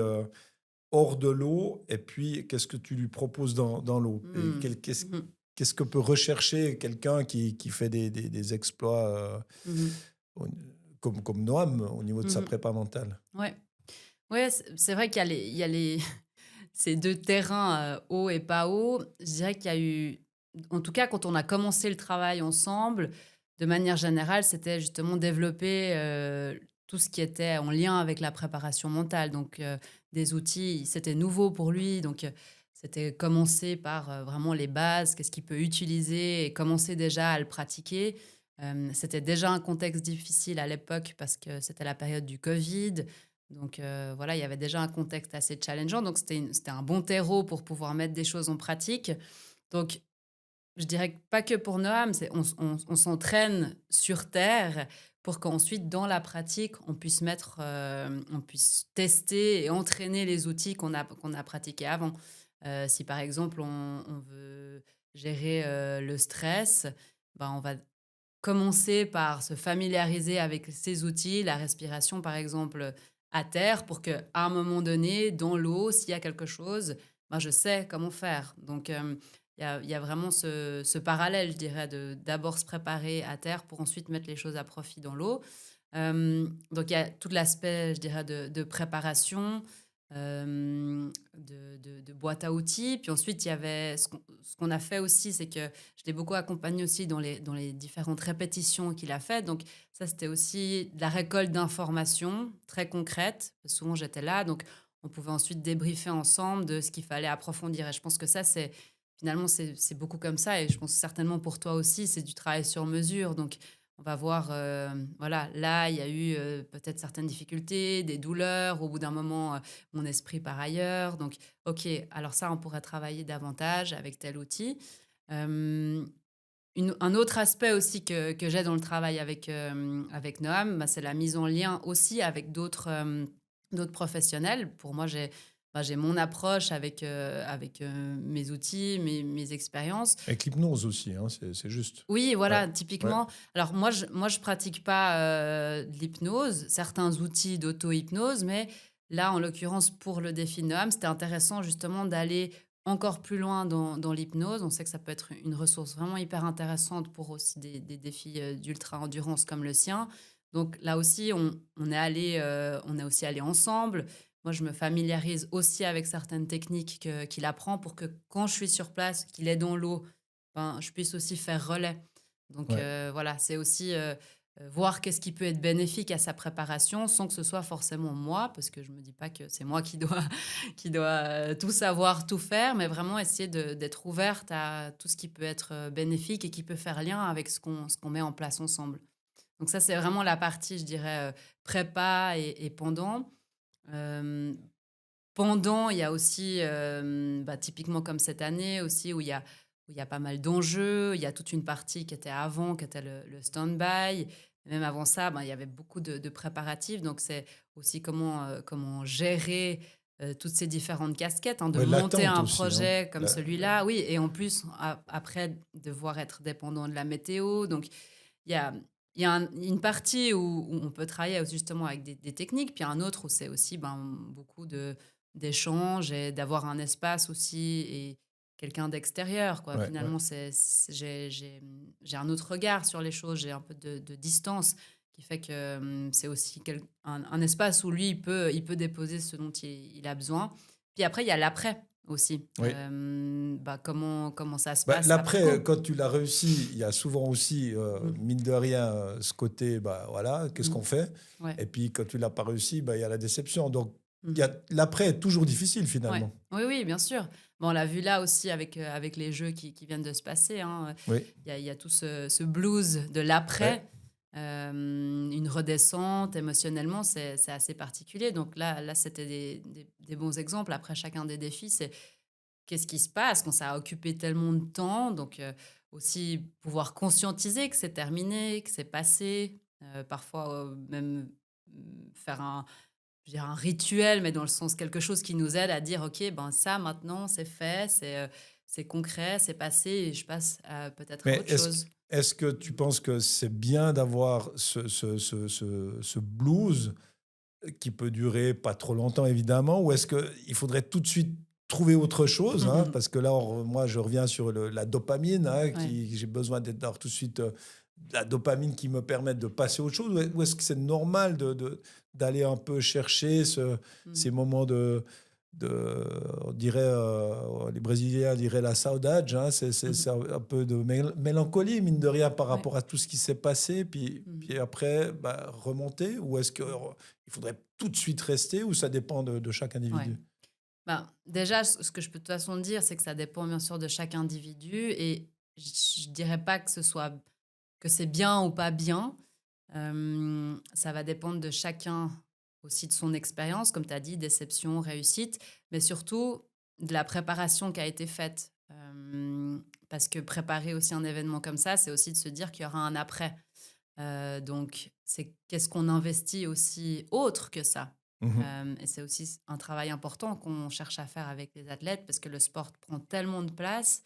hors de l'eau et puis qu'est-ce que tu lui proposes dans l'eau? Et Mmh. Mmh. qu'est-ce que peut rechercher quelqu'un qui fait des exploits Mmh mh. au- comme Noam au niveau de sa Mmh. prépa mentale? Ouais. Ouais, c'est vrai qu'il y a ces 2 terrains, haut et pas haut. Je dirais qu'il y a eu, en tout cas, quand on a commencé le travail ensemble, de manière générale, c'était justement développer, tout ce qui était en lien avec la préparation mentale. Donc, des outils, c'était nouveau pour lui. Donc, c'était commencer par, vraiment les bases, qu'est-ce qu'il peut utiliser, et commencer déjà à le pratiquer. C'était déjà un contexte difficile à l'époque parce que c'était la période du covid. Donc, voilà, il y avait déjà un contexte assez challengeant. Donc c'était un bon terreau pour pouvoir mettre des choses en pratique. Donc, je dirais que pas que pour Noam, on s'entraîne sur terre pour qu'ensuite, dans la pratique, on puisse tester et entraîner les outils qu'on a pratiqués avant. Si par exemple, on veut gérer, le stress, ben, on va commencer par se familiariser avec ces outils, la respiration par exemple, à terre, pour qu'à un moment donné, dans l'eau, s'il y a quelque chose, ben, je sais comment faire. Donc, il y a vraiment ce parallèle, je dirais, de d'abord se préparer à terre pour ensuite mettre les choses à profit dans l'eau. Donc il y a tout l'aspect, je dirais, de préparation, de boîte à outils. Puis ensuite, il y avait ce qu'on a fait aussi, c'est que je l'ai beaucoup accompagné aussi dans les différentes répétitions qu'il a faites. Donc ça, c'était aussi de la récolte d'informations très concrètes. Souvent, j'étais là, donc on pouvait ensuite débriefer ensemble de ce qu'il fallait approfondir. Et je pense que ça, finalement, c'est beaucoup comme ça. Et je pense certainement pour toi aussi, c'est du travail sur mesure. Donc on va voir, voilà, là, il y a eu, peut-être certaines difficultés, des douleurs. Au bout d'un moment, mon esprit part ailleurs. Donc, OK, alors ça, on pourrait travailler davantage avec tel outil. Hem, un autre aspect aussi que j'ai dans le travail avec Noam, bah, c'est la mise en lien aussi avec d'autres professionnels. Pour moi, j'ai mon approche avec mes outils, mes expériences. Avec l'hypnose aussi, hein, c'est juste. Oui, Ouais, voilà, ouais. typiquement. Alors moi, je pratique pas, de l'hypnose, certains outils d'auto-hypnose, mais là, en l'occurrence, pour le défi Noam, c'était intéressant justement d'aller encore plus loin dans l'hypnose. On sait que ça peut être une ressource vraiment hyper intéressante pour aussi des défis, d'ultra-endurance comme le sien. Donc là aussi, on est aussi allé ensemble. Moi, je me familiarise aussi avec certaines techniques qu'il apprend, pour que quand je suis sur place, qu'il est dans l'eau, ben, je puisse aussi faire relais. Donc, Ouais. voilà, c'est aussi, voir qu'est-ce qui peut être bénéfique à sa préparation sans que ce soit forcément moi, parce que je me dis pas que c'est moi qui dois, qui dois tout savoir, tout faire, mais vraiment essayer d'être ouverte à tout ce qui peut être bénéfique et qui peut faire lien avec ce qu'on met en place ensemble. Donc ça, c'est vraiment la partie, je dirais, prépa et pendant. Euh, Pendant, il y a aussi, typiquement comme cette année aussi, où il y a pas mal d'enjeux. Il y a toute une partie qui était avant, qui était le stand-by. Même avant ça, il y avait beaucoup de préparatifs. Donc, c'est aussi comment gérer toutes ces différentes casquettes, hein, de Ouais, monter l'attente un aussi. Hein. projet comme celui-là. Oui, et en plus, après, devoir être dépendant de la météo. Donc, il y a, il y a une partie où on peut travailler justement avec des techniques, puis un autre où c'est aussi beaucoup d'échanges et d'avoir un espace aussi et quelqu'un d'extérieur, quoi. Ouais, ouais. Finalement, j'ai un autre regard sur les choses, j'ai un peu de distance qui fait que c'est aussi un espace où lui, il peut déposer ce dont il a besoin. Puis après, il y a l'après aussi. Oui. Comment ça se Bah, passe après l'après, coup. quand tu l'as réussi, il y a souvent aussi, Mm. mine de rien, ce côté, voilà, qu'est-ce Mm. qu'on fait? Ouais. Et puis, quand tu l'as pas réussi, il y a la déception. Donc, Mhm. l'après est toujours difficile, Ouais. finalement. Oui, oui, bien sûr. Bon, on l'a vu là aussi avec les jeux qui viennent de se passer, hein. Oui, Il y a tout ce blues de ouais, l'après, une redescente émotionnellement, c'est assez particulier. Donc là c'était des bons exemples. Après, chacun des défis, c'est qu'est-ce qui se passe quand ça a occupé tellement de temps. Donc aussi pouvoir conscientiser que c'est terminé, que c'est passé. Parfois même faire je dirais un rituel, mais dans le sens quelque chose qui nous aide à dire: «OK, ben, ça maintenant c'est fait, c'est concret, c'est passé et je passe à peut-être à mais autre chose». est-ce que tu penses que c'est bien d'avoir ce blues qui peut durer pas trop longtemps, évidemment, ou est-ce qu'il faudrait tout de suite trouver autre chose, hein, parce que là, moi, je reviens sur la dopamine, hein, Ouais. j'ai besoin d'avoir tout de suite la dopamine qui me permette de passer à autre chose, ou est-ce que c'est normal d'aller un peu chercher Mmh. ces moments on dirait, les Brésiliens diraient la saudade, hein, Mmh. c'est un peu de mélancolie, mine de rien, par Ouais. rapport à tout ce qui s'est passé, Mmh. puis après, remonter, ou est-ce que Mmh. il faudrait tout de suite rester, ou ça dépend de chaque Ouais. individu? Déjà, ce que je peux de toute façon dire, c'est que ça dépend bien sûr de chaque individu et je dirais pas que c'est bien ou pas bien. Ça va dépendre de chacun aussi de son expérience, comme tu as dit, déception, réussite, mais surtout de la préparation qui a été faite. Parce que préparer aussi un événement comme ça, c'est aussi de se dire qu'il y aura un après. Donc, c'est qu'est-ce qu'on investit aussi autre que ça. Mmh. Et c'est aussi un travail important qu'on cherche à faire avec les athlètes parce que le sport prend tellement de place,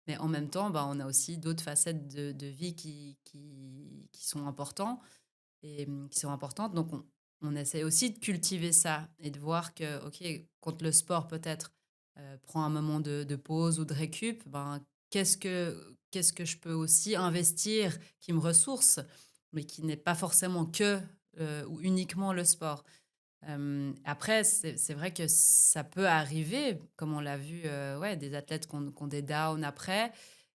mais en même temps, on a aussi d'autres facettes de vie qui sont importants et qui sont importantes. Donc, on essaie aussi de cultiver ça et de voir que, OK, quand le sport peut-être prend un moment de pause ou de récup, qu'est-ce que je peux aussi investir qui me ressource, mais qui n'est pas forcément que ou uniquement le sport. Après, c'est vrai que ça peut arriver, comme on l'a vu, ouais, des athlètes qui ont des downs après.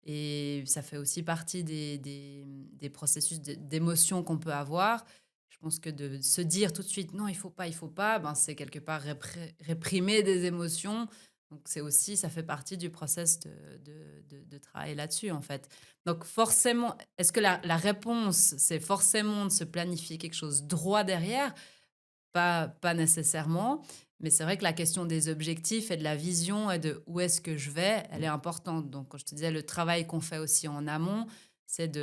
Et ça fait aussi partie des processus d'émotion qu'on peut avoir. Je pense que de se dire tout de suite non, il faut pas, c'est quelque part réprimer des émotions. Donc, c'est aussi, ça fait partie du process de travail là-dessus, en fait. Donc, forcément, est-ce que la réponse, c'est forcément de se planifier quelque chose droit derrière? Pas nécessairement, mais c'est vrai que la question des objectifs et de la vision et de où est-ce que je vais, elle est importante. Donc, quand je te disais, le travail qu'on fait aussi en amont, c'est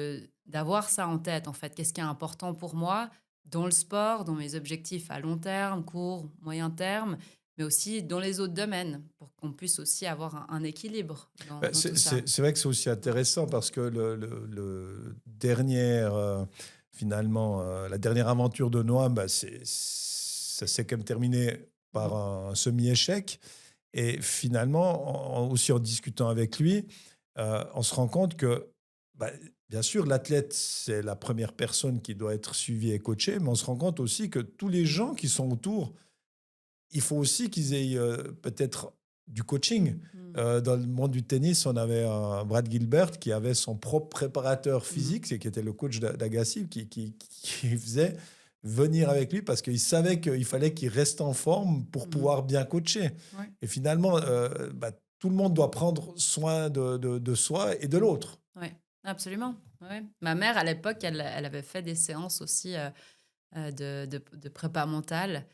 d'avoir ça en tête, en fait. Qu'est-ce qui est important pour moi dans le sport, dans mes objectifs à long terme, court, moyen terme, mais aussi dans les autres domaines, pour qu'on puisse aussi avoir un équilibre dans tout ça. C'est vrai que c'est aussi intéressant parce que dernière, finalement, la dernière aventure de Noam, ça s'est quand même terminé par Mhm. un semi-échec. Et finalement, aussi en discutant avec lui, on se rend compte que, bah, bien sûr, l'athlète, c'est la première personne qui doit être suivie et coachée, mais on se rend compte aussi que tous les gens qui sont autour, il faut aussi qu'ils aient peut-être du coaching. Dans le monde du tennis, on avait un Brad Gilbert qui avait son propre préparateur physique, qui était le coach d'Agassi, qui faisait venir avec lui parce qu'il savait qu'il fallait qu'il reste en forme pour pouvoir bien coacher. Ouais. Et finalement, tout le monde doit prendre soin de soi et de l'autre. Oui, absolument. Ouais. Ma mère, à l'époque, elle avait fait des séances aussi de prépa mentale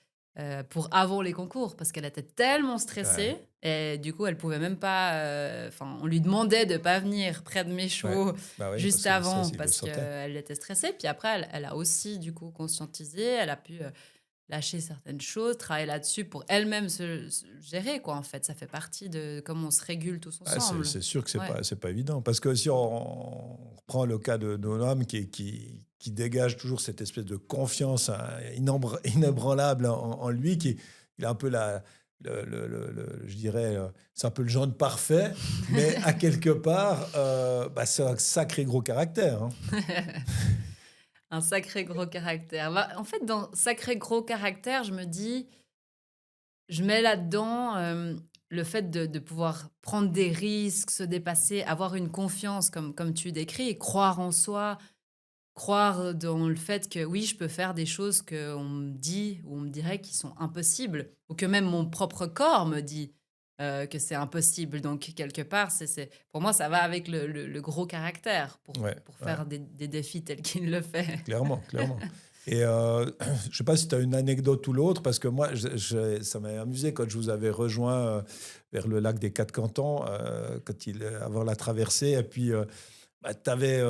pour avant les concours parce qu'elle était tellement stressée et du coup, elle pouvait même pas. Enfin, on lui demandait de pas venir près de mes chevaux juste avant parce qu'elle était stressée. Puis après, elle a aussi du coup conscientisé. Elle a pu lâcher certaines choses, travailler là-dessus pour elle-même se gérer, quoi, en fait. Ça fait partie de comment on se régule tous ensemble. C'est sûr que c'est pas évident. Parce que si on reprend le cas de Noam qui dégage toujours cette espèce de confiance inébranlable en lui, il a un peu je dirais, c'est un peu le genre parfait, mais à quelque part, c'est un sacré gros caractère. Hein. Un sacré gros caractère. En fait, dans sacré gros caractère, je me dis, je mets là-dedans le fait de pouvoir prendre des risques, se dépasser, avoir une confiance, comme tu décris, et croire en soi, croire dans le fait que oui, je peux faire des choses qu'on me dit ou on me dirait qui sont impossibles, ou que même mon propre corps me dit que c'est impossible. Donc, quelque part, pour moi, ça va avec le gros caractère pour faire des défis tels qu'il le fait. Clairement. Et je ne sais pas si tu as une anecdote ou l'autre, parce que moi, ça m'a amusé quand je vous avais rejoint vers le lac des Quatre Cantons, avant la traversée, et puis tu avais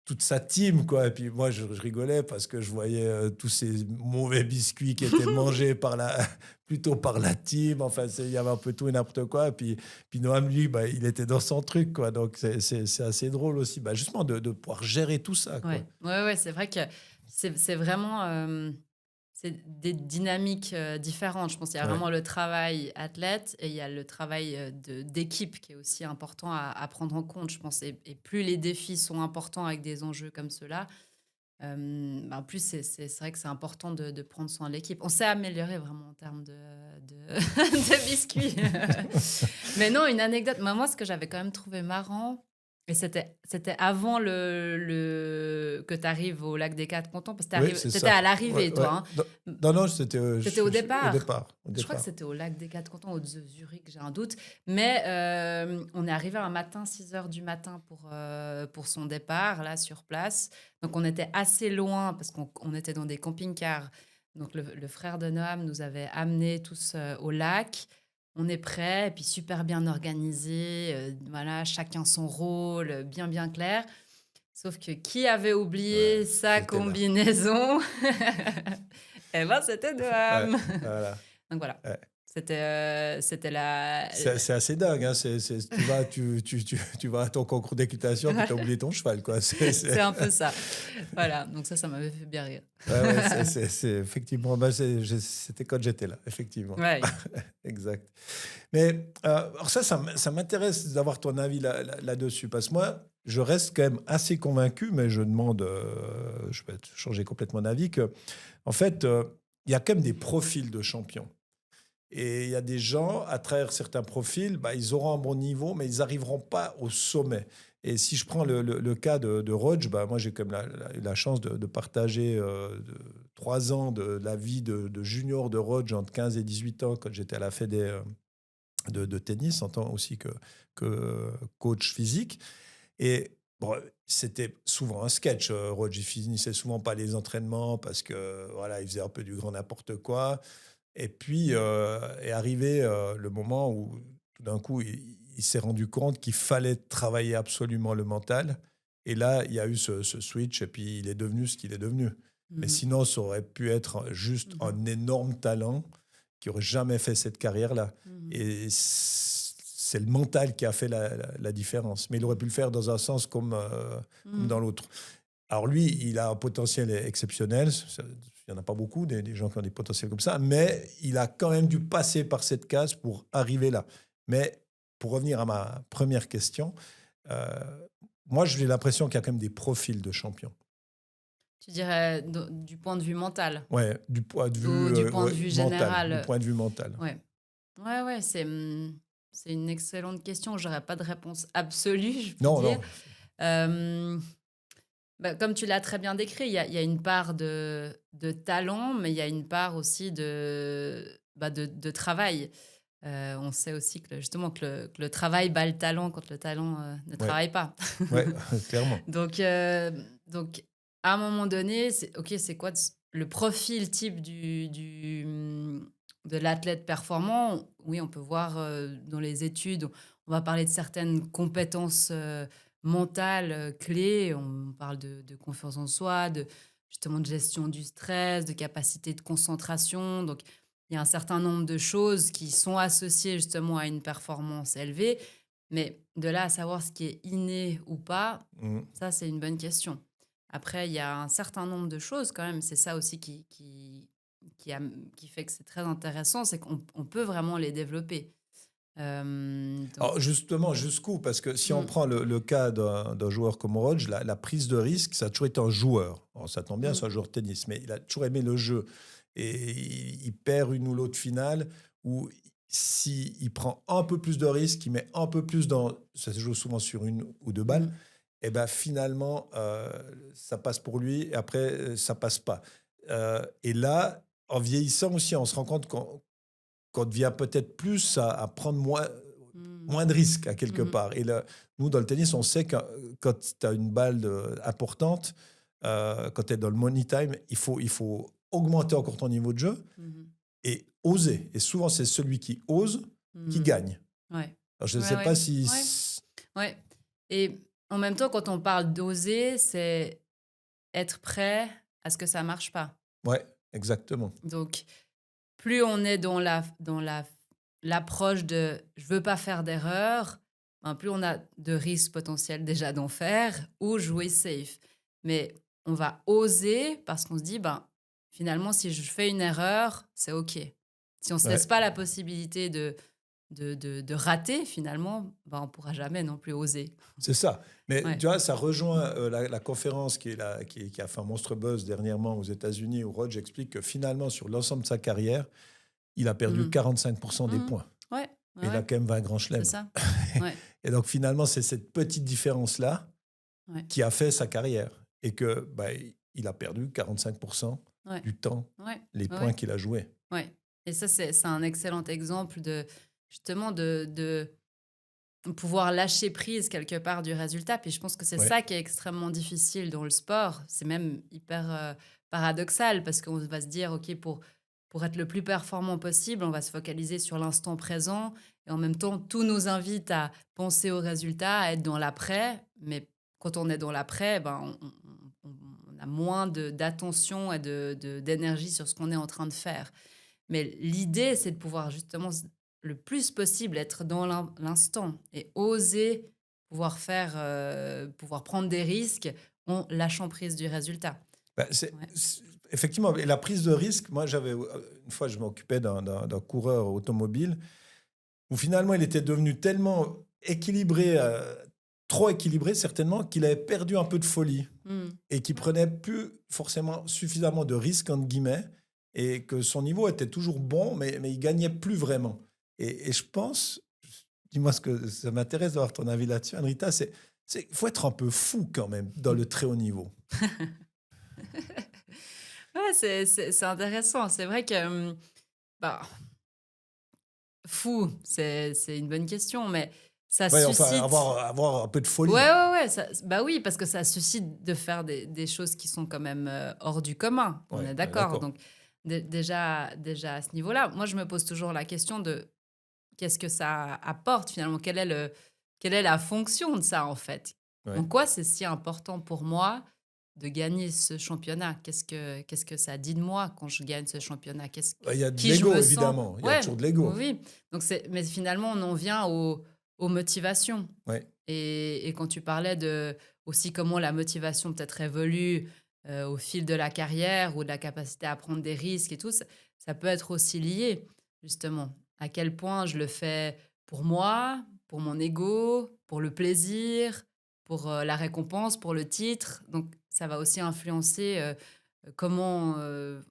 toute sa team, quoi. Et puis moi, je rigolais parce que je voyais tous ces mauvais biscuits qui étaient mangés plutôt par la team. Enfin, il y avait un peu tout et n'importe quoi. Et puis Noam, lui, il était dans son truc, quoi. Donc, c'est assez drôle aussi, justement, de pouvoir gérer tout ça, quoi. Ouais, c'est vrai que c'est vraiment... c'est des dynamiques différentes. Je pense qu'il y a vraiment le travail athlète et il y a le travail d'équipe qui est aussi important à prendre en compte, je pense. Et plus les défis sont importants avec des enjeux comme ceux-là, en plus, c'est vrai que c'est important de prendre soin de l'équipe. On s'est amélioré vraiment en termes de biscuits. Mais non, une anecdote. Moi, ce que j'avais quand même trouvé marrant, et c'était avant que tu arrives au lac des Quatre Cantons, parce que tu étais à l'arrivée, toi. Hein. Non, c'était au départ. Au départ. Je crois que c'était au lac des Quatre Cantons, au Zurich, j'ai un doute. Mais on est arrivé un matin, 6h du matin pour son départ, là, sur place. Donc, on était assez loin parce qu'on était dans des camping-cars. Donc, le frère de Noam nous avait amenés tous au lac. On est prêts, et puis super bien organisé. Voilà, chacun son rôle, bien clair. Sauf que qui avait oublié sa combinaison? Eh ben, c'était Noam. Voilà. Donc voilà. C'était la... C'est assez dingue. Hein. Tu vas à ton concours d'équitation et tu as oublié ton cheval. Quoi. C'est un peu ça. Voilà. Donc ça m'avait fait bien rire. C'est effectivement... c'était quand j'étais là, effectivement. Ouais. Exact. Mais alors ça m'intéresse d'avoir ton avis là-dessus. Parce que moi, je reste quand même assez convaincu, mais je demande... je vais changer complètement d'avis, que en fait, il y a quand même des profils de champions. Et il y a des gens, à travers certains profils, ils auront un bon niveau, mais ils n'arriveront pas au sommet. Et si je prends le cas de Rodg, moi, j'ai quand même eu la chance de partager 3 ans de la vie de junior de Rodg entre 15 et 18 ans, quand j'étais à la Fédé de tennis, en tant aussi que coach physique. Et bon, c'était souvent un sketch. Rodg, il finissait souvent pas les entraînements parce que voilà, il faisait un peu du grand n'importe quoi. Et puis est arrivé le moment où tout d'un coup, il s'est rendu compte qu'il fallait travailler absolument le mental. Et là, il y a eu ce switch et puis il est devenu ce qu'il est devenu. Mais sinon, ça aurait pu être juste un énorme talent qui n'aurait jamais fait cette carrière-là. Et c'est le mental qui a fait la différence. Mais il aurait pu le faire dans un sens comme dans l'autre. Alors lui, il a un potentiel exceptionnel. Il n'y en a pas beaucoup, des gens qui ont des potentiels comme ça. Mais il a quand même dû passer par cette case pour arriver là. Mais pour revenir à ma première question, moi, j'ai l'impression qu'il y a quand même des profils de champions. Tu dirais du point de vue mental? Oui, du point de vue, ou du point de vue général. Mental, du point de vue mental. Ouais, c'est... c'est une excellente question. J'aurais pas de réponse absolue, je peux Non, dire. non. Euh, Comme tu l'as très bien décrit, il y a une part de talent, mais il y a une part aussi de travail. On sait aussi justement que le travail bat le talent quand le talent ne Ouais, travaille pas. ouais, clairement. Donc, euh, donc, à un moment donné, c'est quoi le profil type de l'athlète performant? Oui, on peut voir dans les études, on va parler de certaines compétences mentales clés. On parle de confiance en soi, justement de gestion du stress, de capacité de concentration. Donc, il y a un certain nombre de choses qui sont associées justement à une performance élevée. Mais de là à savoir ce qui est inné ou pas, Mm. ça, c'est une bonne question. Après, il y a un certain nombre de choses quand même. C'est ça aussi qui fait que c'est très intéressant, c'est qu'on peut vraiment les développer. Donc, Alors justement, jusqu'où? Parce que si on mm, prend le cas d'un joueur comme Rodge, la prise de risque, ça a toujours été un joueur. Alors, ça tombe bien, c'est un mm, joueur de tennis, mais il a toujours aimé le jeu. Et il perd une ou l'autre finale, où s'il prend un peu plus de risques, il met un peu plus dans... Ça se joue souvent sur une ou deux balles, mm, et ben finalement, ça passe pour lui, et après, ça passe pas. Et là, en vieillissant aussi, on se rend compte qu'on devient peut-être plus à prendre mm, moins de risques à quelque mhm, part. Et là, nous, dans le tennis, on sait que quand tu as une balle importante, quand tu es dans le money time, il faut augmenter encore ton niveau de jeu mhm, et oser. Et souvent, c'est celui qui ose qui mhm. gagne. Ouais. Alors, je ne Ouais, sais ouais, pas si... ouais, ouais. Et en même temps, quand on parle d'oser, c'est être prêt à ce que ça marche pas. Ouais, exactement. Donc, plus on est l'approche de je veux pas faire d'erreur, ben, plus on a de risques potentiels déjà d'en faire ou jouer safe. Mais on va oser parce qu'on se dit ben finalement si je fais une erreur, c'est OK. Si on se laisse Ouais. pas la possibilité de rater finalement, ben on pourra jamais non plus oser. C'est ça. Mais Ouais. tu vois, ça rejoint la conférence qui a fait un monstre buzz dernièrement aux États-Unis, où Rodge explique que finalement, sur l'ensemble de sa carrière, il a perdu Mhm. 45% des Mhm. points. Ouais, ouais, Et il a ouais, quand même 20 grands c'est chelems. ça. Ouais, Et donc finalement, c'est cette petite différence-là ouais, qui a fait sa carrière. Et que bah, il a perdu 45% ouais, du temps, ouais, les ouais, points ouais. qu'il a joués. Ouais, et ça, c'est un excellent exemple justement, de pouvoir lâcher prise quelque part du résultat. Puis je pense que c'est Ouais, ça qui est extrêmement difficile dans le sport. C'est même hyper paradoxal parce qu'on va se dire, OK, pour être le plus performant possible, on va se focaliser sur l'instant présent et en même temps, tout nous invite à penser au résultat, à être dans l'après. Mais quand on est dans l'après, ben, on a moins d'attention et d'énergie sur ce qu'on est en train de faire. Mais l'idée, c'est de pouvoir justement le plus possible être dans l'instant et oser pouvoir prendre des risques en lâchant prise du résultat. bah, Ouais. effectivement, et la prise de risque, moi j'avais une fois je m'occupais d'un coureur automobile où finalement il était devenu tellement équilibré, trop équilibré certainement, qu'il avait perdu un peu de folie Mm. et qui prenait plus forcément suffisamment de risques, entre guillemets, et que son niveau était toujours bon, mais il gagnait plus vraiment. Et je pense, dis-moi ce que ça m'intéresse d'avoir ton avis là-dessus, Anrita, il faut être un peu fou quand même dans le très haut niveau. Ouais, c'est intéressant. C'est vrai que bah, fou, c'est une bonne question, mais ça Ouais, enfin, suscite. avoir un peu de Ouais, folie. ouais, ouais. Bah oui, parce que ça suscite de faire des choses qui sont quand même hors du commun. On Ouais, est on est d'accord. d'accord. Donc, déjà à ce niveau-là, moi, je me pose toujours la question de qu'est-ce que ça apporte finalement? Quelle est la fonction de ça, en fait? En Ouais. quoi c'est si important pour moi de gagner ce championnat? Qu'est-ce que ça dit de moi quand je gagne ce championnat? Il y a de Qui je l'ego, me sens? évidemment. Il y a Ouais, toujours de l'ego. oui. Donc mais finalement, on en vient aux motivations. Ouais. Et quand tu parlais de aussi comment la motivation peut-être évolue au fil de la carrière ou de la capacité à prendre des risques et tout, ça peut être aussi lié, justement. À quel point je le fais pour moi, pour mon ego, pour le plaisir, pour la récompense, pour le titre. Donc, ça va aussi influencer comment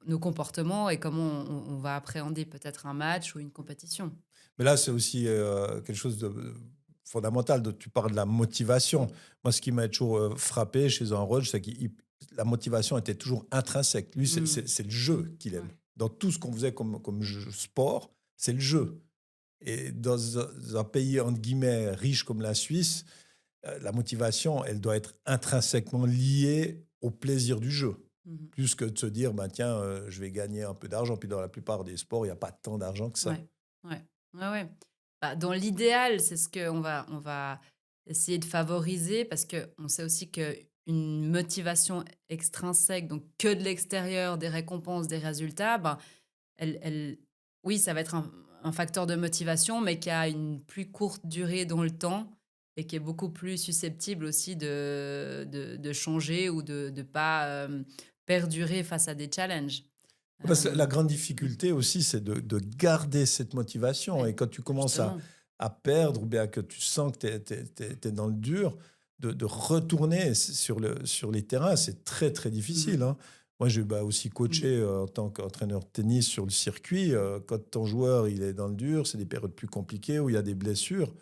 nos comportements et comment on va appréhender peut-être un match ou une compétition. Mais là, c'est aussi quelque chose de fondamental. Tu parles de la motivation. Moi, ce qui m'a toujours frappé chez un Roach, c'est que la motivation était toujours intrinsèque. Lui, Mm. c'est le jeu qu'il aime. Ouais. Dans tout ce qu'on faisait comme sport, c'est le jeu. Et dans un pays, entre guillemets, riche comme la Suisse, la motivation, elle doit être intrinsèquement liée au plaisir du jeu. Mhm. Plus que de se dire, ben, tiens, je vais gagner un peu d'argent. Puis dans la plupart des sports, il n'y a pas tant d'argent que ça. Ouais, ouais, ouais, ouais. Bah, dans l'idéal, c'est ce qu'on va essayer de favoriser parce qu'on sait aussi qu'une motivation extrinsèque, donc que de l'extérieur, des récompenses, des résultats, ben, elle, oui, ça va être un facteur de motivation, mais qui a une plus courte durée dans le temps et qui est beaucoup plus susceptible aussi de changer ou de ne pas perdurer face à des challenges. Parce que la Euh, grande difficulté aussi, c'est de garder cette motivation. ouais, Et quand tu commences justement. à perdre ou bien que tu sens que tu es, dans le dur, de retourner sur les terrains, c'est très, très difficile. Mhm. Hein. Moi, j'ai aussi Mhm. coaché en tant qu'entraîneur de tennis sur le circuit. Quand ton joueur il est dans le dur, c'est des périodes plus compliquées où il y a des blessures.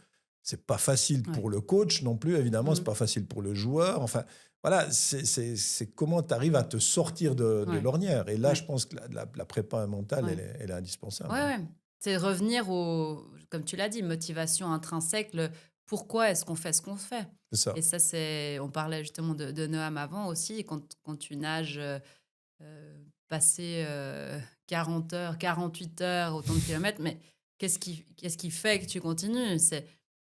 C'est pas facile Ouais. pour le coach non plus, évidemment. C'est Mhm. pas facile pour le joueur. Enfin, voilà, c'est comment tu arrives à te sortir de Ouais. l'ornière. Et là, je Ouais. pense que la prépa mentale, Ouais. elle est indispensable. Ouais, ouais. C'est revenir au, comme tu l'as dit, motivation intrinsèque, le pourquoi est-ce qu'on fait ce qu'on fait. C'est ça. Et ça, c'est, on parlait justement de Noam avant aussi, quand tu nages, passer 40 heures, 48 heures, autant de kilomètres, mais qu'est-ce qui fait que tu continues? C'est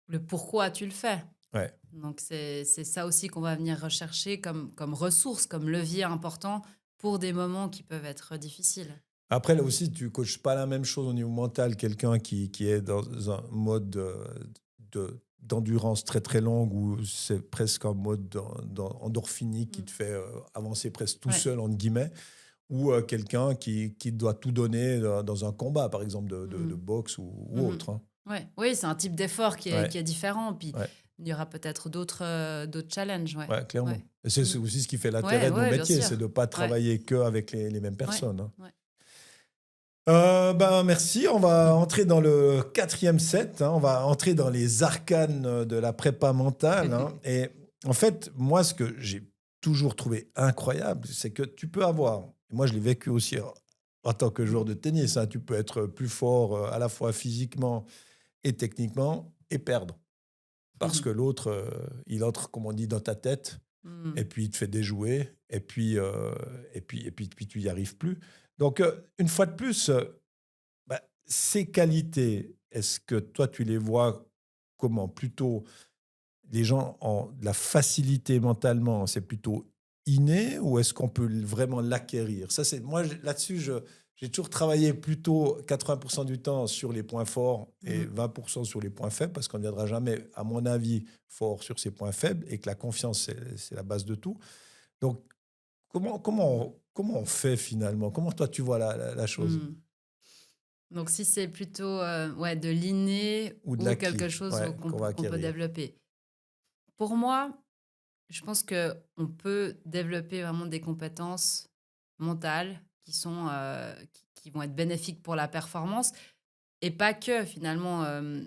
le pourquoi tu le fais. Ouais. Donc, c'est ça aussi qu'on va venir rechercher comme ressource, comme levier important pour des moments qui peuvent être difficiles. Après, là aussi, tu coaches pas la même chose au niveau mental. Quelqu'un qui est dans un mode d'endurance très, très longue où c'est presque un mode endorphinique qui Mm. te fait avancer presque tout Ouais. seul, entre guillemets, ou quelqu'un qui doit tout donner dans un combat, par exemple, de Mhm. boxe ou Mhm. autre. Hein. Ouais. Oui, c'est un type d'effort qui est, Ouais, qui est différent. Puis, ouais. il y aura peut-être d'autres challenges. Ouais. Ouais, clairement. Ouais. Et c'est Mm. aussi ce qui fait Ouais, l'intérêt de nos ouais, bien métiers, sûr. c'est de ne pas Ouais. travailler qu'avec les mêmes Ouais. personnes. Hein. Ouais. Ben, merci. On va entrer dans le quatrième set. Hein. On va entrer dans les arcanes de la prépa mentale. Hein. Et en fait, moi, ce que j'ai toujours trouvé incroyable, c'est que tu peux avoir, et moi je l'ai vécu aussi en tant que joueur de tennis, hein, tu peux être plus fort à la fois physiquement et techniquement et perdre. Parce que l'autre, il entre, comme on dit, dans ta tête et Mm. puis il te fait déjouer, puis tu n'y arrives plus. Donc, une fois de plus, bah, ces qualités, est-ce que toi, tu les vois comment? Plutôt, les gens ont de la facilité mentalement, c'est plutôt inné ou est-ce qu'on peut vraiment l'acquérir? Ça, c'est moi, là-dessus, j'ai toujours travaillé plutôt 80% du temps sur les points forts et Mhm. 20% sur les points faibles parce qu'on ne viendra jamais, à mon avis, fort sur ses points faibles et que la confiance, c'est la base de tout. Donc, comment on fait finalement? Comment toi, tu vois la chose? Mm. Donc, si c'est plutôt ouais, de l'inné Ou de ou quelque l'acquis, chose ouais, qu'on va qu'on peut acquérir. développer. Pour moi, je pense que on peut développer vraiment des compétences mentales qui vont être bénéfiques pour la performance et pas que finalement,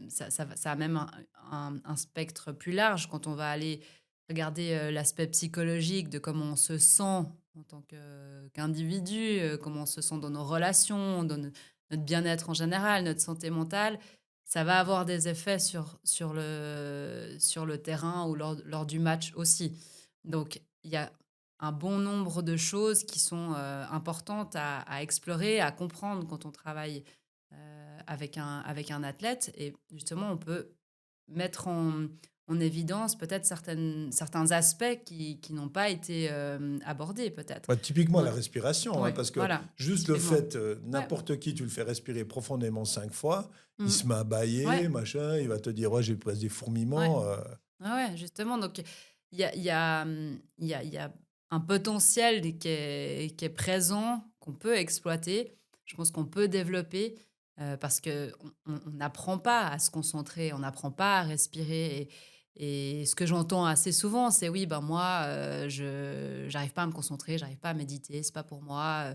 ça a même un spectre plus large quand on va aller regarder l'aspect psychologique de comment on se sent en tant qu'individu, comment on se sent dans nos relations, dans notre bien-être en général, notre santé mentale. Ça va avoir des effets sur le terrain ou lors du match aussi. Donc, il y a un bon nombre de choses qui sont importantes à explorer, à comprendre quand on travaille avec un athlète. Et justement, on peut mettre en évidence peut-être certains aspects qui n'ont pas été abordés, peut-être. Bah, typiquement la Dans- respiration, hein, Oui, parce que voilà, juste le typiquement. fait, Ouais. n'importe qui, tu le fais respirer profondément 5 fois, il Mhm. se met à bâiller, Ouais. machin, il va te dire, ouais, j'ai presque des Ouais. fourmillements. Ouais, justement. Donc, il y a un potentiel qui est présent, qu'on peut exploiter. Je pense qu'on peut développer parce qu'on n'apprend pas à se concentrer, on n'apprend pas à respirer. Et ce que j'entends assez souvent, c'est: «Oui, ben, moi, je j'arrive pas à me concentrer, j'arrive pas à méditer, c'est pas pour moi,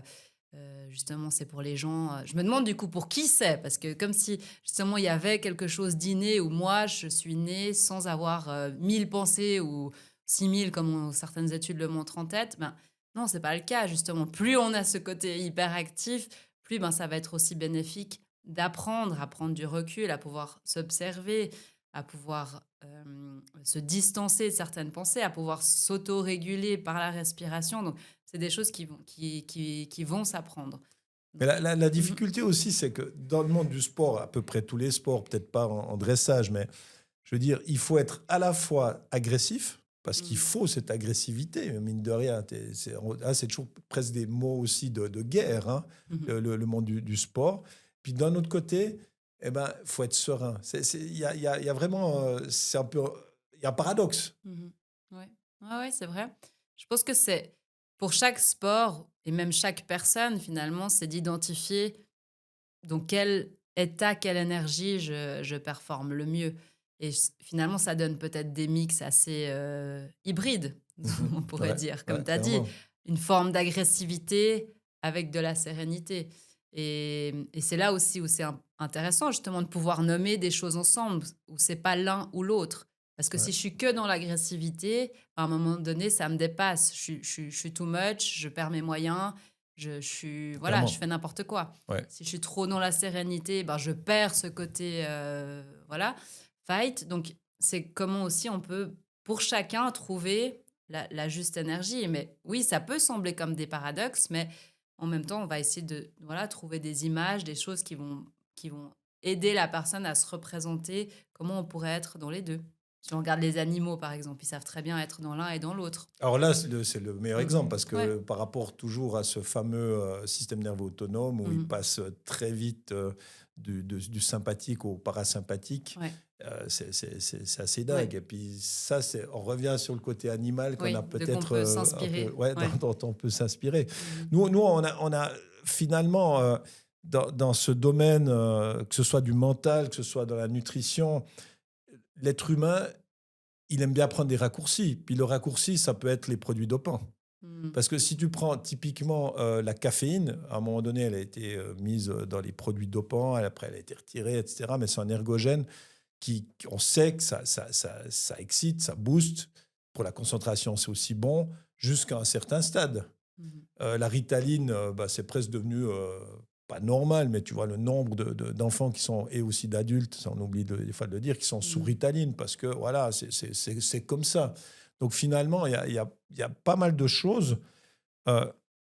justement, c'est pour les gens», Je me demande du coup pour qui c'est? Parce que comme si justement il y avait quelque chose d'inné où moi je suis née sans avoir, 1000 pensées ou 6000 comme certaines études le montrent en tête. Ben, non, c'est pas le cas justement. Plus on a ce côté hyperactif, plus, ben, ça va être aussi bénéfique d'apprendre, à prendre du recul, à pouvoir s'observer, à pouvoir, se distancer de certaines pensées, à pouvoir s'auto-réguler par la respiration. Donc c'est des choses qui vont s'apprendre. Mais Donc la mmh difficulté aussi, c'est que dans le monde du sport, à peu près tous les sports, peut-être pas en dressage, mais je veux dire, il faut être à la fois agressif, parce qu'il mh. faut cette agressivité, mine de rien. C'est toujours presque des mots aussi de guerre, hein, Mmh. le monde du sport. Puis d'un autre côté, eh ben, faut être serein. Il y a vraiment, c'est un peu, il y a un paradoxe. Mmh. Ouais. Ouais, ouais, c'est vrai. Je pense que c'est pour chaque sport et même chaque personne finalement, c'est d'identifier dans quel état, quelle énergie je performe le mieux et finalement ça donne peut-être des mix assez, hybrides, Mhm. on pourrait Ouais, dire. Comme ouais, tu as dit, clairement. une forme d'agressivité avec de la sérénité et c'est là aussi où c'est intéressant justement de pouvoir nommer des choses ensemble, où c'est pas l'un ou l'autre. Parce que Ouais, si je suis que dans l'agressivité, à un moment donné, ça me dépasse. Je suis too much, je perds mes moyens, je suis voilà, je clairement. fais n'importe quoi. Ouais. Si je suis trop dans la sérénité, ben, je perds ce côté, voilà, fight. Donc c'est comment aussi on peut, pour chacun, trouver la juste énergie. Mais oui, ça peut sembler comme des paradoxes, mais en même temps, on va essayer de, voilà, trouver des images, des choses qui vont aider la personne à se représenter comment on pourrait être dans les 2. Si on regarde les animaux, par exemple, ils savent très bien être dans l'un et dans l'autre. Alors là, c'est le meilleur Mmh. exemple parce Ouais. que par rapport toujours à ce fameux système nerveux autonome où il Mmh. passe très vite du sympathique au parasympathique, Ouais. c'est assez dingue. Ouais. Et puis ça, on revient sur le côté animal qu'on a Oui, de qu'on peut-être peut un peu, s'inspirer. ouais, Ouais. dont on peut s'inspirer. Mmh. Nous, on a finalement, dans ce domaine, que ce soit du mental, que ce soit dans la nutrition, l'être humain, il aime bien prendre des raccourcis. Puis le raccourci, ça peut être les produits dopants. Mmh. Parce que si tu prends typiquement la caféine, à un moment donné, elle a été mise dans les produits dopants, après elle a été retirée, etc. Mais c'est un ergogène on sait que ça excite, ça booste. Pour la concentration, c'est aussi bon jusqu'à un certain stade. Mmh. La Ritaline, bah, c'est presque devenu pas normal, mais tu vois le nombre d'enfants qui sont, et aussi d'adultes, ça on oublie des fois de le dire, qui sont sous Mmh. Ritaline parce que voilà, c'est comme ça. Donc finalement, il y a pas mal de choses euh,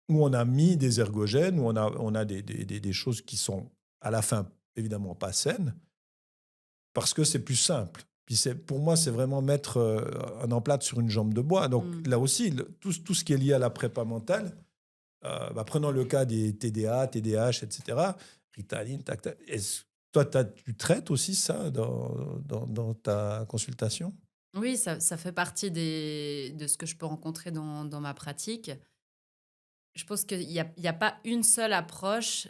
où on a mis des ergogènes, où on a des choses qui sont à la fin évidemment pas saines, parce que c'est plus simple. Puis pour moi, c'est vraiment mettre un emplâtre sur une jambe de bois. Donc Mmh. là aussi, tout ce qui est lié à la prépa mentale, bah, prenons le cas des TDA, TDAH, etc. Ritaline, tac, tac. Toi, tu traites aussi ça dans ta consultation? Oui, ça fait partie de ce que je peux rencontrer dans ma pratique. Je pense qu'il y a pas une seule approche.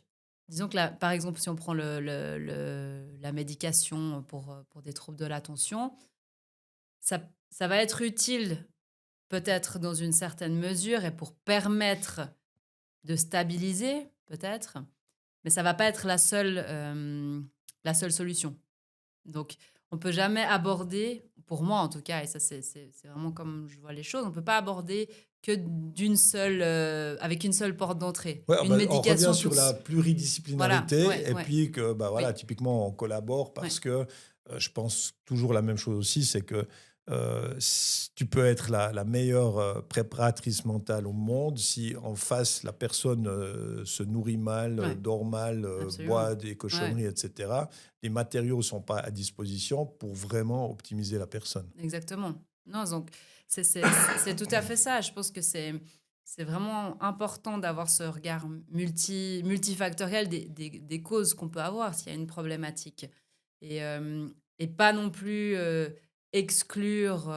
Disons que là, par exemple, si on prend la médication pour des troubles de l'attention, ça va être utile peut-être dans une certaine mesure et pour permettre de stabiliser peut-être, mais ça va pas être la seule solution. Donc, on peut jamais aborder, pour moi en tout cas, et ça c'est vraiment comme je vois les choses, on peut pas aborder que avec une seule porte d'entrée. Ouais, Une bah, on revient médication sur la voilà, pluridisciplinarité ouais, et ouais, puis que bah, voilà, oui, typiquement, on collabore ouais. parce que je pense toujours la même chose aussi, c'est que tu peux être la meilleure préparatrice mentale au monde si en face, la personne se nourrit mal, Ouais, dort mal, absolument. boit des Ouais, cochonneries, etc. Les matériaux ne sont pas à disposition pour vraiment optimiser la personne. exactement. Non, donc c'est tout à fait ça. Je pense que c'est vraiment important d'avoir ce regard multifactoriel des causes qu'on peut avoir s'il y a une problématique. Et pas non plus, exclure,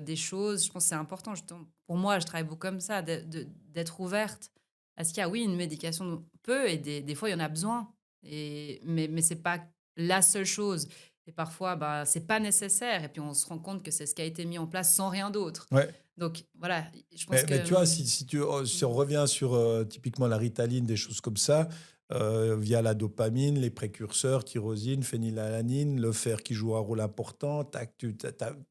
des choses. Je pense que c'est important justement pour moi, je travaille beaucoup comme ça, d'être ouverte à ce qu'il y a, oui, une médication peut aider. Des fois, il y en a besoin mais c'est pas la seule chose Et parfois, bah, c'est pas nécessaire. Et puis, on se rend compte que c'est ce qui a été mis en place sans rien d'autre. Ouais. Donc, voilà, je pense Mais que... tu vois, si on revient sur typiquement la Ritaline, des choses comme ça, via la dopamine, les précurseurs, tyrosine, phénylalanine, le fer qui joue un rôle important, il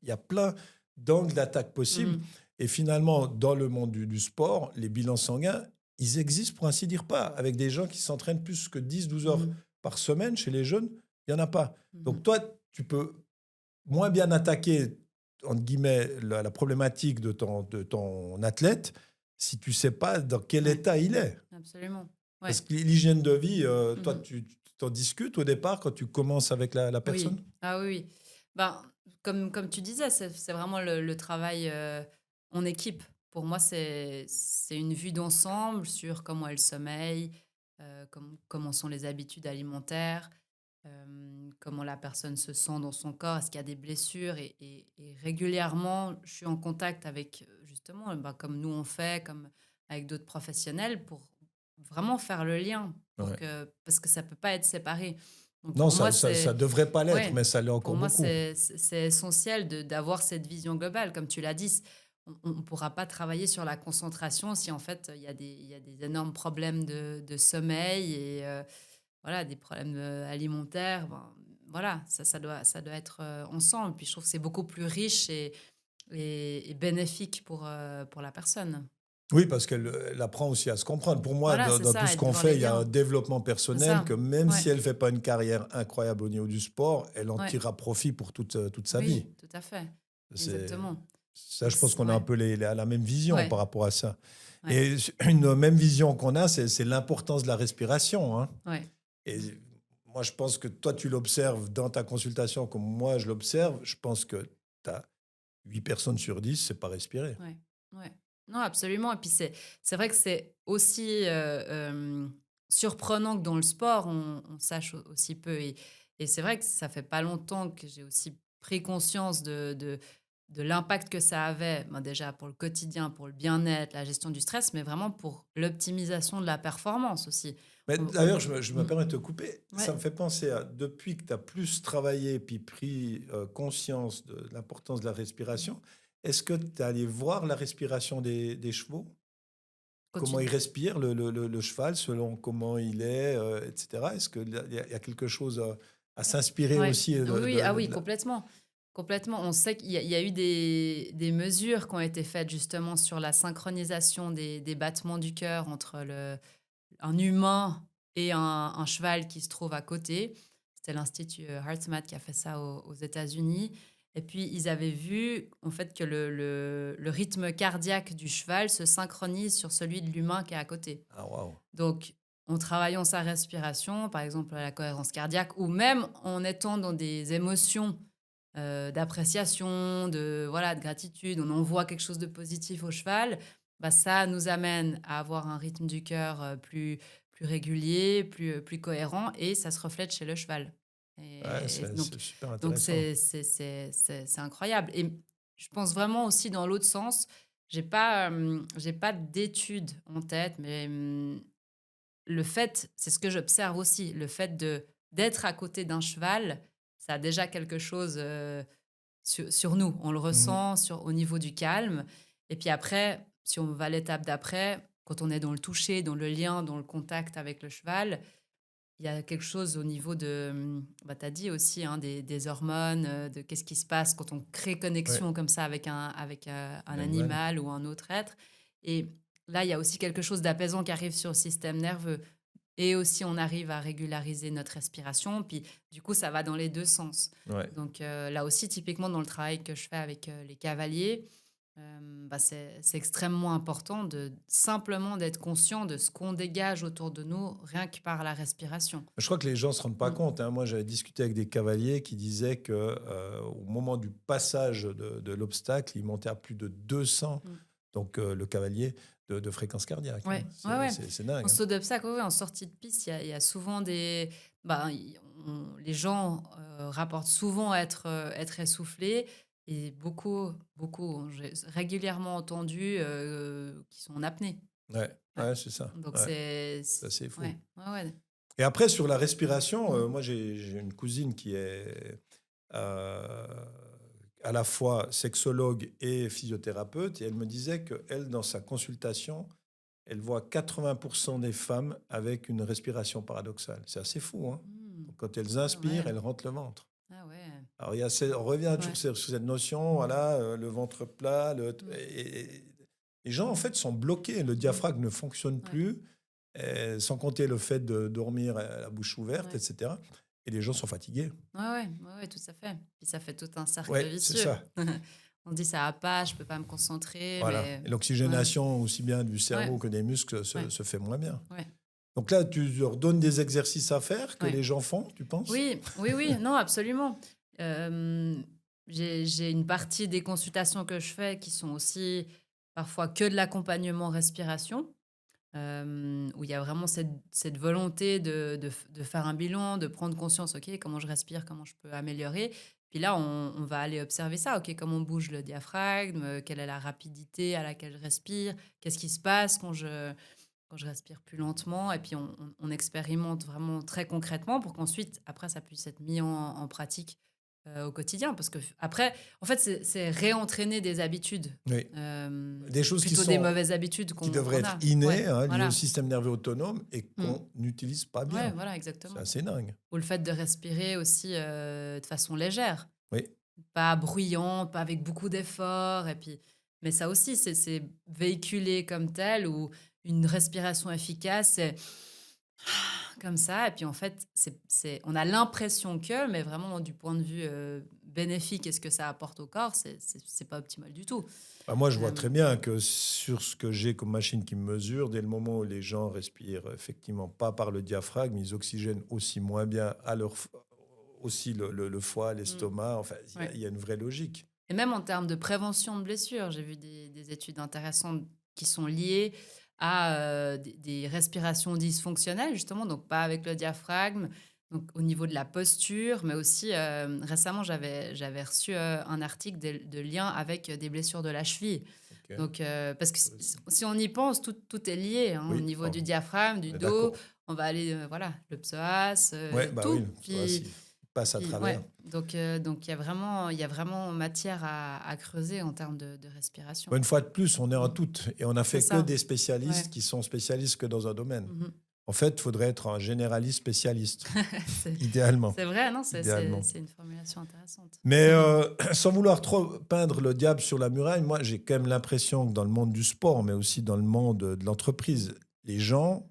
y a plein d'angles d'attaque possibles. Mhm. Et finalement, dans le monde du sport, les bilans sanguins, ils existent pour ainsi dire pas. Avec des gens qui s'entraînent plus que 10-12 heures Mhm. par semaine, chez les jeunes, il n'y en a pas. Donc Mhm. toi, tu peux moins bien attaquer, entre guillemets, la problématique de ton athlète si tu sais pas dans quel Ouais, état il est. absolument. Parce Ouais. que l'hygiène de vie, toi, Mhm. tu t'en discutes au départ quand tu commences avec la personne? Oui. Ah oui, oui. Ben, comme tu disais, c'est vraiment le travail en équipe. Pour moi, c'est une vue d'ensemble sur comment elle sommeille, comment sont les habitudes alimentaires, comment la personne se sent dans son corps, est-ce qu'il y a des blessures. Et régulièrement, je suis en contact avec, justement, ben, comme nous on fait, comme avec d'autres professionnels, pour vraiment faire le lien, Ouais. parce que ça peut pas être séparé. Donc Non, pour moi, ça devrait pas l'être, ouais, mais ça l'est pour encore moi, beaucoup. c'est essentiel d'avoir cette vision globale. Comme tu l'as dit, on ne pourra pas travailler sur la concentration si en fait il y a des énormes problèmes de sommeil et voilà, des problèmes alimentaires. Ben, voilà, ça doit être ensemble. Puis je trouve que c'est beaucoup plus riche et bénéfique pour la personne. Oui, parce elle apprend aussi à se comprendre. Pour moi, Voilà, c'est dans tout ça, ce être qu'on dans les fait, il y a un liens. développement C'est personnel ça. que même Ouais, si elle ne fait pas une carrière incroyable au niveau du sport, elle en ouais. tirera profit pour toute sa vie. Oui, tout à fait. C'est, Exactement. ça, Donc, je pense qu'on a un ouais, peu la même vision ouais, par rapport à ça. ouais, Et une même vision qu'on a, c'est l'importance de la respiration, hein. ouais. Et moi, je pense que toi, tu l'observes dans ta consultation comme moi, je l'observe. Je pense que tu as 8 personnes sur 10, c'est pas respirer. Ouais, ouais. Non, absolument. Et puis c'est vrai que c'est aussi surprenant que dans le sport, on sache aussi peu. Et c'est vrai que ça fait pas longtemps que j'ai aussi pris conscience de l'impact que ça avait, ben déjà pour le quotidien, pour le bien-être, la gestion du stress, mais vraiment pour l'optimisation de la performance aussi. Mais On- d'ailleurs, on- je me Mm. permets de te couper. Ça Ouais. me fait penser à, depuis que tu as plus travaillé puis pris conscience de l'importance de la respiration, est-ce que tu es allé voir la respiration des chevaux? Comment il Continue. respire, le cheval, selon comment il est, etc. Est-ce qu'il y a quelque chose à s'inspirer Ouais. aussi Oui, oui, ah oui, de la... complètement. Complètement. On sait qu'il y a eu des mesures qui ont été faites justement sur la synchronisation des battements du cœur entre un humain et un cheval qui se trouve à côté. C'était l'Institut HeartMath qui a fait ça aux États-Unis. Et puis, ils avaient vu en fait que le rythme cardiaque du cheval se synchronise sur celui de l'humain qui est à côté. Ah, waouh. Donc, en travaillant sa respiration, par exemple la cohérence cardiaque, ou même en étant dans des émotions d'appréciation, voilà, de gratitude, on envoie quelque chose de positif au cheval, bah, ça nous amène à avoir un rythme du cœur plus régulier, plus cohérent, et ça se reflète chez le cheval. Ouais, Et donc, c'est super donc intéressant. c'est incroyable. Et je pense vraiment aussi dans l'autre sens, j'ai pas d'études en tête, mais le fait, c'est ce que j'observe aussi, le fait d'être à côté d'un cheval, ça a déjà quelque chose sur nous. On le Mhm. ressent au niveau du calme. Et puis après, si on va à l'étape d'après, quand on est dans le toucher, dans le lien, dans le contact avec le cheval, il y a quelque chose au niveau bah, tu as dit aussi, hein, des hormones, de qu'est-ce qui se passe quand on crée Ouais, connexion comme ça avec un l'animal. animal ou un autre être. Et là, il y a aussi quelque chose d'apaisant qui arrive sur le système nerveux. Et aussi, on arrive à régulariser notre respiration. Puis, du coup, ça va dans les deux sens. Ouais. Donc, là aussi, typiquement, dans le travail que je fais avec les cavaliers, bah, c'est extrêmement important de simplement d'être conscient de ce qu'on dégage autour de nous, rien que par la respiration. Je crois que les gens ne se rendent pas Mm, compte, hein. Moi, j'avais discuté avec des cavaliers qui disaient que au moment du passage de l'obstacle, ils montaient à plus de 200, mm. donc le cavalier, de fréquence cardiaque, hein. Ouais, ouais, ouais. C'est En dingue, hein. saut d'obstacle, ouais, ouais, en sortie de piste, il y a souvent des. Bah, les gens rapportent souvent être essoufflés. Et beaucoup, j'ai régulièrement entendu qui sont en apnée. Ouais, Ouais. ouais, c'est ça. Donc, Ouais, c'est assez fou. ouais, ouais, ouais. Et après, sur la respiration, Mm, moi, j'ai une cousine qui est euh, à la fois sexologue et physiothérapeute, et elle me disait qu'elle, dans sa consultation, elle voit 80% des femmes avec une respiration paradoxale. C'est assez fou, hein? Mmh. Donc, quand elles Ah ouais. inspirent, elles rentrent le ventre. Ah ouais. Alors, on revient toujours Ouais. sur cette notion, voilà, le ventre plat. Mmh. Et les gens, en fait, sont bloqués. Le Mmh. diaphragme ne fonctionne Ouais. plus, sans compter le fait de dormir la bouche ouverte, Ouais. etc. Et les gens sont fatigués. Ouais, ouais, ouais, ouais, tout à fait. Puis ça fait tout un cercle Ouais, c'est vicieux. ça. On dit ça va pas, je peux pas me concentrer, Voilà. mais Et ouais, l'oxygénation, aussi bien du ouais, cerveau que des muscles, ouais, se fait moins bien. ouais, Donc là, tu leur donnes des exercices à faire que ouais. les gens font, tu penses? Oui, oui, oui, non, absolument. Hem, j'ai une partie des consultations que je fais qui sont aussi parfois que de l'accompagnement respiration, où il y a vraiment cette volonté de faire un bilan, de prendre conscience: «OK, comment je respire? Comment je peux améliorer?» Puis là, on va aller observer ça. OK, comment bouge le diaphragme? Quelle est la rapidité à laquelle je respire? Qu'est-ce qui se passe quand je respire plus lentement? Et puis on expérimente vraiment très concrètement pour qu'ensuite, après, ça puisse être mis en pratique, au quotidien. Parce que après, en fait, c'est réentraîner des habitudes, Oui. Des choses plutôt des mauvaises habitudes qui devraient qu'on être a. Ouais, innées, hein, liées au voilà. système nerveux autonome et Mmh. qu'on n'utilise pas Ouais, bien. voilà, C'est exactement. assez dingue. Ou le fait de respirer aussi, de façon légère, Oui, pas bruyant, pas avec beaucoup d'efforts. Et puis mais ça aussi, c'est véhiculé comme tel, ou une respiration efficace, c'est comme ça. Et puis en fait, c'est on a l'impression que, mais vraiment du point de vue, bénéfique et ce que ça apporte au corps, c'est pas optimal du tout. bah, moi, je vois très Hem, bien que sur ce que j'ai comme machine qui me mesure, dès le moment où les gens respirent effectivement pas par le diaphragme, ils oxygènent aussi moins bien à aussi le foie, mmh, l'estomac. Enfin, ouais. il y a une vraie logique. Et même en termes de prévention de blessures, j'ai vu des études intéressantes qui sont liées à des respirations dysfonctionnelles, justement, donc pas avec le diaphragme, donc au niveau de la posture, mais aussi récemment, j'avais reçu un article de lien avec des blessures de la cheville. Ok. Donc, parce que Aussi. si on y pense, tout est lié, hein, au Oui, niveau du on diaphragme, du est dos, d'accord. on va aller, voilà, le psoas, Ouais, bah oui, tout. tu vois, s'il passe à Puis ouais, travers. donc il y a vraiment matière à creuser en termes de respiration. Bon, une fois de plus, on est en Mmh. doute et on n'a C'est fait que ça, des ouais. spécialistes qui sont spécialistes que dans un domaine. Mmh. En fait, il faudrait être un généraliste spécialiste, C'est idéalement. c'est vrai, non, Idéalement. c'est une formulation intéressante. Mais sans vouloir trop peindre le diable sur la muraille, moi, j'ai quand même l'impression que dans le monde du sport, mais aussi dans le monde de l'entreprise, les gens,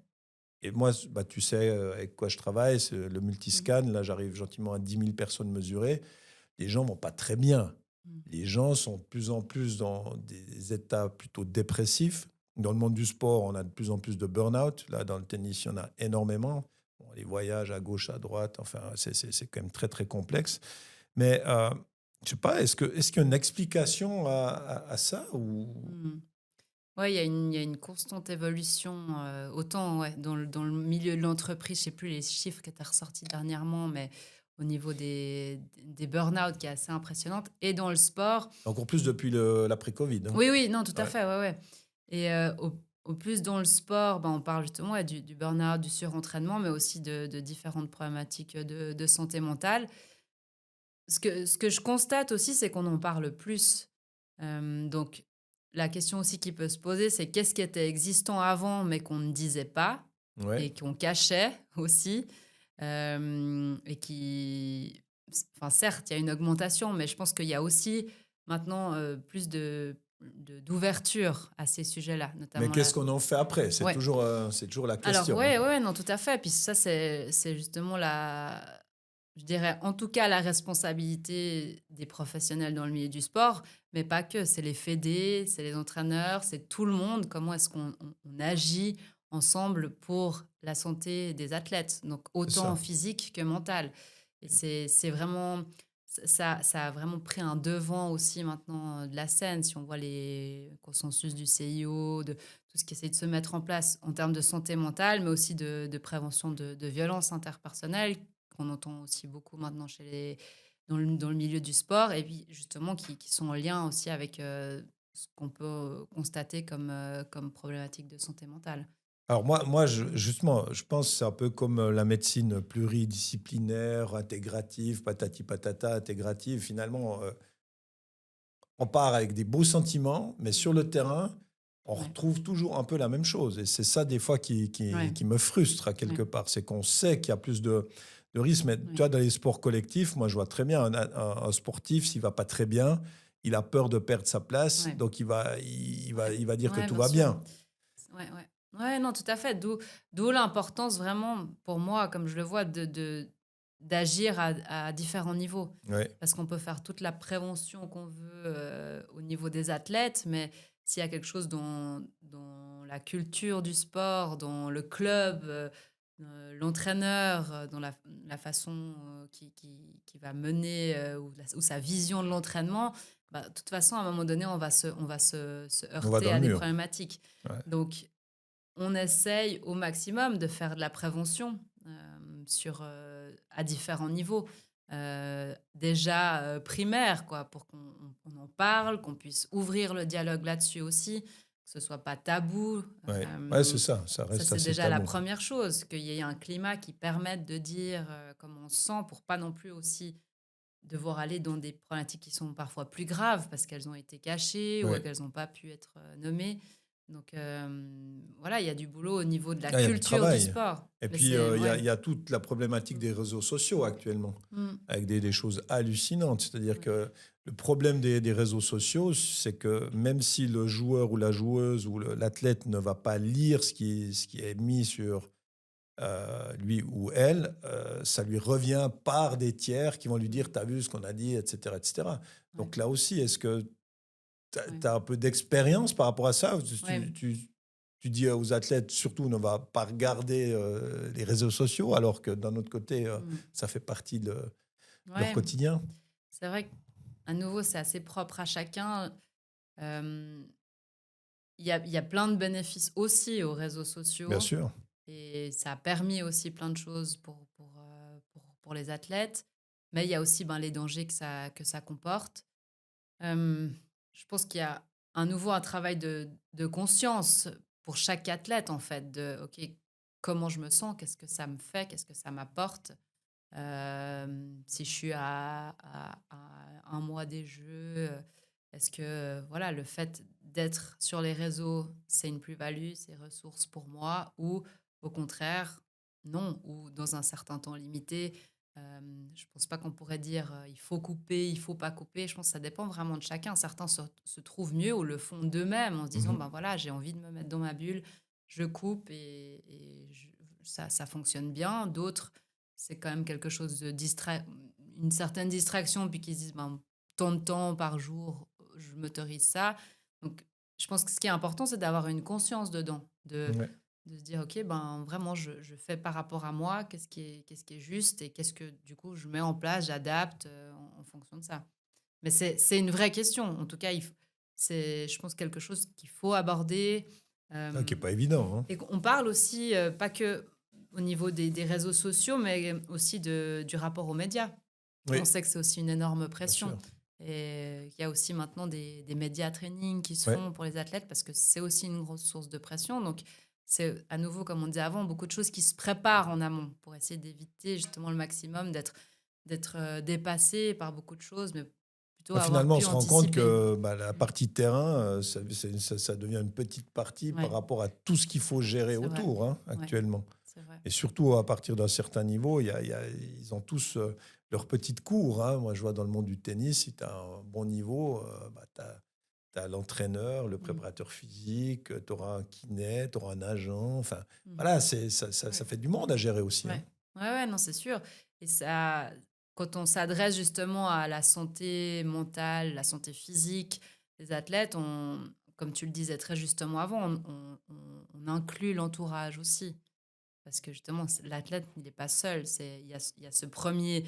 et moi, bah, tu sais avec quoi je travaille, c'est le Mmh. multiscan, là, j'arrive gentiment à 10 000 personnes mesurées, les gens vont pas très bien. Mmh. Les gens sont de plus en plus dans des états plutôt dépressifs. Dans le monde du sport, on a de plus en plus de burn-out. Là, dans le tennis, il y en a énormément. Bon, les voyages à gauche, à droite, enfin, c'est quand même très, très complexe. Mais je sais pas, est-ce qu'il y a une explication à ça ou... Mmh. Ouais, il y a une constante évolution, autant, ouais, dans le milieu de l'entreprise, je sais plus les chiffres qui étaient ressortis dernièrement, mais au niveau des burn-out qui est assez impressionnante, et dans le sport. Encore plus depuis l'après-Covid, hein. Oui, oui, non, tout à Ouais, fait, ouais, ouais. Et au plus dans le sport, ben, on parle justement, ouais, du burn-out, du surentraînement, mais aussi de différentes problématiques de santé mentale. Ce que je constate aussi, c'est qu'on en parle plus. Donc la question aussi qui peut se poser, c'est qu'est-ce qui était existant avant, mais qu'on ne disait pas ouais, et qu'on cachait aussi? Et qui enfin certes, il y a une augmentation, mais je pense qu'il y a aussi maintenant, plus d'ouverture à ces sujets-là, mais notamment qu'est-ce là. qu'on en fait après? Ouais. C'est toujours la Alors question, hein. ouais, ouais, non, tout à fait. Puis ça, c'est justement je dirais, en tout cas, la responsabilité des professionnels dans le milieu du sport, mais pas que. C'est les fédés, c'est les entraîneurs, c'est tout le monde. Comment est-ce qu'on agit ensemble pour la santé des athlètes, donc C'est autant ça. physique que mentale. Et c'est vraiment ça a vraiment pris un devant aussi maintenant, de la scène. Si on voit les consensus du CIO, de tout ce qui essaie de se mettre en place en termes de santé mentale, mais aussi de prévention de violences interpersonnelles, qu'on entend aussi beaucoup maintenant dans le milieu du sport, et puis justement qui sont en lien aussi avec ce qu'on peut constater comme problématique de santé mentale. Alors moi justement, je pense que c'est un peu comme la médecine pluridisciplinaire, intégrative, patati patata, intégrative. Finalement, on part avec des beaux sentiments, mais sur le terrain, on Ouais, retrouve toujours un peu la même chose. Et c'est ça, des fois, ouais, qui me frustre à ouais, quelque part. C'est qu'on sait qu'il y a plus de risques. Mais tu ouais. vois, dans les sports collectifs, moi, je vois très bien un sportif, s'il va pas très bien, il a peur de perdre sa place, Ouais, donc ouais, il va dire que ouais, tout bien va sûr. bien. Ouais, ouais. Ouais, non, tout à fait. D'où l'importance vraiment, pour moi, comme je le vois, d'agir à différents niveaux. Ouais, Parce qu'on peut faire toute la prévention qu'on veut au niveau des athlètes, mais s'il y a quelque chose dans la culture du sport, dans le club, l'entraîneur, dans la façon qui va mener ou sa vision de l'entraînement, bah, de toute façon, à un moment donné, on va se on va heurter dans le à des mur. problématiques. Ouais. Donc, on essaye au maximum de faire de la prévention à différents niveaux. Déjà primaire, quoi, pour qu'on en parle, qu'on puisse ouvrir le dialogue là-dessus aussi, que ce soit pas tabou. Ouais, ouais, c'est ça, ça Ça, reste c'est assez déjà la tabou. première chose, qu'il y ait un climat qui permette de dire comment on se sent pour pas non plus aussi devoir aller dans des problématiques qui sont parfois plus graves parce qu'elles ont été cachées ou Ouais. qu'elles n'ont pas pu être nommées. Donc voilà, il y a du boulot au niveau de la Ah, il y a du culture du travail. sport. Et Mais puis, c'est il ouais. y a toute la problématique Mm. des réseaux sociaux actuellement, Mm. avec des choses hallucinantes. C'est-à-dire Ouais. que le problème des réseaux sociaux, c'est que même si le joueur ou la joueuse ou l'athlète ne va pas lire ce qui est mis sur lui ou elle, ça lui revient par des tiers qui vont lui dire: Mm. «T'as vu ce qu'on a dit?» et cetera, et cetera. Ouais. Donc là aussi, est-ce que Ouais. tu as un peu d'expérience par rapport à ça? Ouais. Tu dis aux athlètes, surtout, ne va pas regarder les réseaux sociaux, alors que d'un autre côté, Mm. ça fait partie de leur Ouais. quotidien. C'est vrai qu'à nouveau, c'est assez propre à chacun. Euh, il y a plein de bénéfices aussi aux réseaux Bien sociaux sûr. et ça a permis aussi plein de choses pour les athlètes. Mais il y a aussi ben, les dangers que ça comporte. Hem, je pense qu'il y a à nouveau un travail de conscience pour chaque athlète, en fait, de: «OK, comment je me sens? Qu'est-ce que ça me fait? Qu'est-ce que ça m'apporte?» Si je suis à 1 mois des Jeux, est-ce que, voilà, le fait d'être sur les réseaux, c'est une plus-value, c'est ressource pour moi? Ou au contraire, non, ou dans un certain temps limité, je pense pas qu'on pourrait dire, «Il faut couper, il faut pas couper». Je pense que ça dépend vraiment de chacun. Certains se trouvent mieux ou le font d'eux-mêmes en se disant: Mhm. «Ben, voilà, j'ai envie de me mettre dans ma bulle, je coupe et ça fonctionne bien». D'autres, c'est quand même quelque chose une certaine distraction, puis qu'ils se disent: «Ben, tant de temps par jour, je m'autorise ça». Donc je pense que ce qui est important, c'est d'avoir une conscience dedans, Ouais. de se dire: «OK, ben, vraiment, je fais par rapport à moi, qu'est-ce qui est juste et qu'est-ce que, du coup, je mets en place, j'adapte, en fonction de ça». Mais c'est une vraie question. En tout cas, c'est, je pense, quelque chose qu'il faut aborder, Ah, qui n'est hem pas évident. Hein. et qu'on parle aussi, pas que au niveau des réseaux sociaux, mais aussi du rapport aux médias. On Oui, sait que c'est aussi une énorme bien pression sûr. et il y a aussi maintenant des médias training qui se Ouais. font pour les athlètes parce que c'est aussi une grosse source de pression. Donc, c'est à nouveau, comme on disait avant, beaucoup de choses qui se préparent en amont pour essayer d'éviter justement le maximum d'être dépassé par beaucoup de choses, mais plutôt Ah, avoir finalement, on pu se rend compte anticiper. que bah, la Mm. partie terrain, ça devient une petite partie par Ouais, rapport à tout ce qu'il faut gérer c'est vrai. autour, hein, Ouais, actuellement. c'est vrai. Et surtout, à partir d'un certain niveau, ils ont tous leur petite cour. Hein. Moi, je vois dans le monde du tennis, si tu as un bon niveau, bah, tu as l'entraîneur, le Mm. préparateur physique, tu auras un kiné, tu auras un agent. Enfin, Mhm. voilà, ça Ouais. fait du monde à gérer aussi. Hein. Ouais. Ouais, ouais, non, c'est sûr. Et ça, quand on s'adresse justement à la santé mentale, la santé physique des athlètes, comme tu le disais très justement avant, on inclut l'entourage aussi. Parce que justement, l'athlète, il n'est pas seul. Il y a ce premier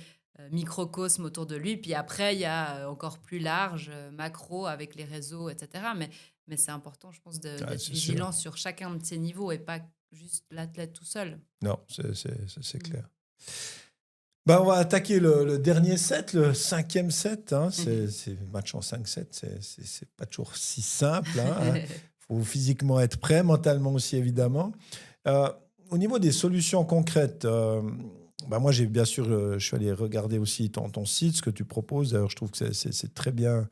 microcosme autour de lui. Puis après, il y a encore plus large, macro, avec les réseaux, etc. Mais c'est important, je pense, Ouais, d'être c'est sûr. vigilant sur chacun de ces niveaux et pas juste l'athlète tout seul. Non, c'est Mm. clair. Ben, on va attaquer le dernier set, le cinquième set. Hein. C'est match en 5-7, c'est pas toujours si simple. Hein. Faut physiquement être prêt, mentalement aussi évidemment. Euh, Au niveau des solutions concrètes, moi, bien sûr, je suis allé regarder aussi ton site, ce que tu proposes. D'ailleurs, je trouve que c'est très bien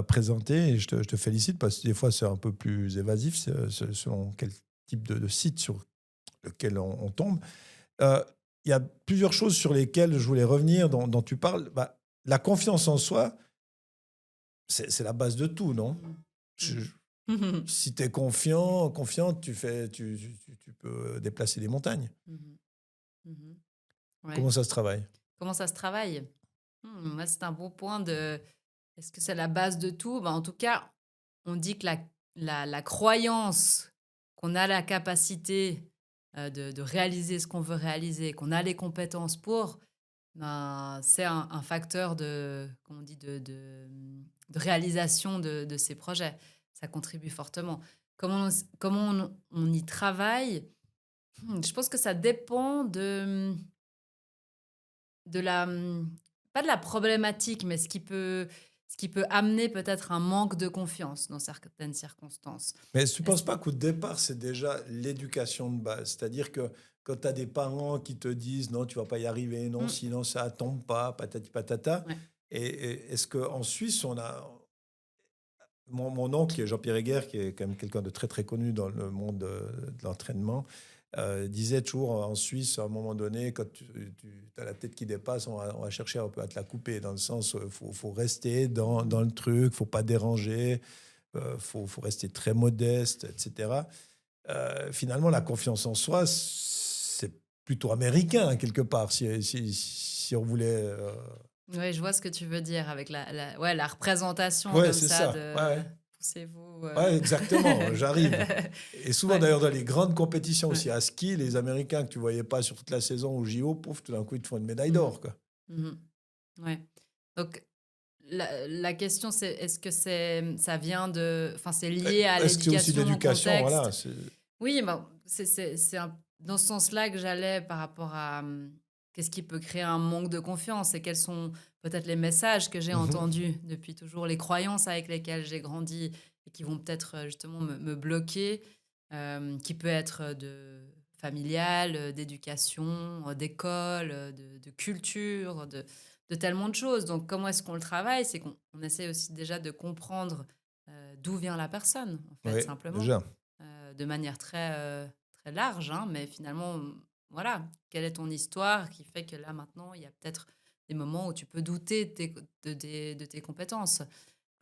présenté et je te félicite parce que des fois, c'est un peu plus évasif selon quel type de site sur lequel on tombe. Euh, Il y a plusieurs choses sur lesquelles je voulais revenir, dont tu parles. La confiance en soi, c'est la base de tout, non? Je- Mhm. Si tu es confiante, tu peux déplacer les montagnes. Mhm. Mhm. Ouais. Comment ça se travaille? Comment ça se travaille? Moi, c'est un bon point de est-ce que c'est la base de tout? En tout cas, on dit que la croyance qu'on a la capacité de réaliser ce qu'on veut réaliser, qu'on a les compétences pour, c'est un facteur de, comment on dit, de réalisation de ces projets. Ça contribue fortement. Comment on y travaille? Je pense que ça dépend de la, pas de la problématique, mais ce qui peut amener peut-être un manque de confiance dans certaines circonstances. Mais tu ne penses Est-ce- pas qu'au départ, c'est déjà l'éducation de base? C'est-à-dire que quand tu as des parents qui te disent non, tu vas pas y arriver, non, Mm, sinon ça tombe pas, patati patata. ouais. Et est-ce qu'en Suisse, on a. Mon oncle, Jean-Pierre Heger, qui est quand même quelqu'un de très très connu dans le monde de l'entraînement, disait toujours en Suisse, à un moment donné, quand tu as la tête qui dépasse, on va chercher un peu à te la couper, dans le sens, faut rester dans le truc, faut pas déranger, faut rester très modeste, etc. Finalement, la confiance en soi, c'est plutôt américain, hein, quelque part, si on voulait. Ouais, je vois ce que tu veux dire avec ouais, la représentation Ouais, comme c'est ça ça. Ouais, de ouais. poussez-vous. Ouais, exactement, j'arrive. Et souvent, Ouais, d'ailleurs, dans les grandes compétitions ouais. aussi à ski, les Américains que tu voyais pas sur toute la saison au JO, pouf, tout d'un coup, ils te font une médaille Mhm, d'or, quoi. mhm. Ouais. Donc, la question, c'est est-ce que ça vient de. Enfin, c'est lié à Est-ce que c'est aussi l'éducation, au l'éducation, voilà. contexte? Oui, c'est dans ce sens-là que j'allais par rapport à qu'est-ce qui peut créer un manque de confiance et quels sont peut-être les messages que j'ai Mhm. entendus depuis toujours, les croyances avec lesquelles j'ai grandi et qui vont peut-être justement me bloquer, qui peut être familial, d'éducation, d'école, de culture, de tellement de choses. Donc, comment est-ce qu'on le travaille? C'est qu'on essaie aussi déjà de comprendre d'où vient la personne, en fait, Oui, simplement déjà. de manière très large, hein, mais finalement, voilà, quelle est ton histoire qui fait que là, maintenant, il y a peut-être des moments où tu peux douter de tes compétences.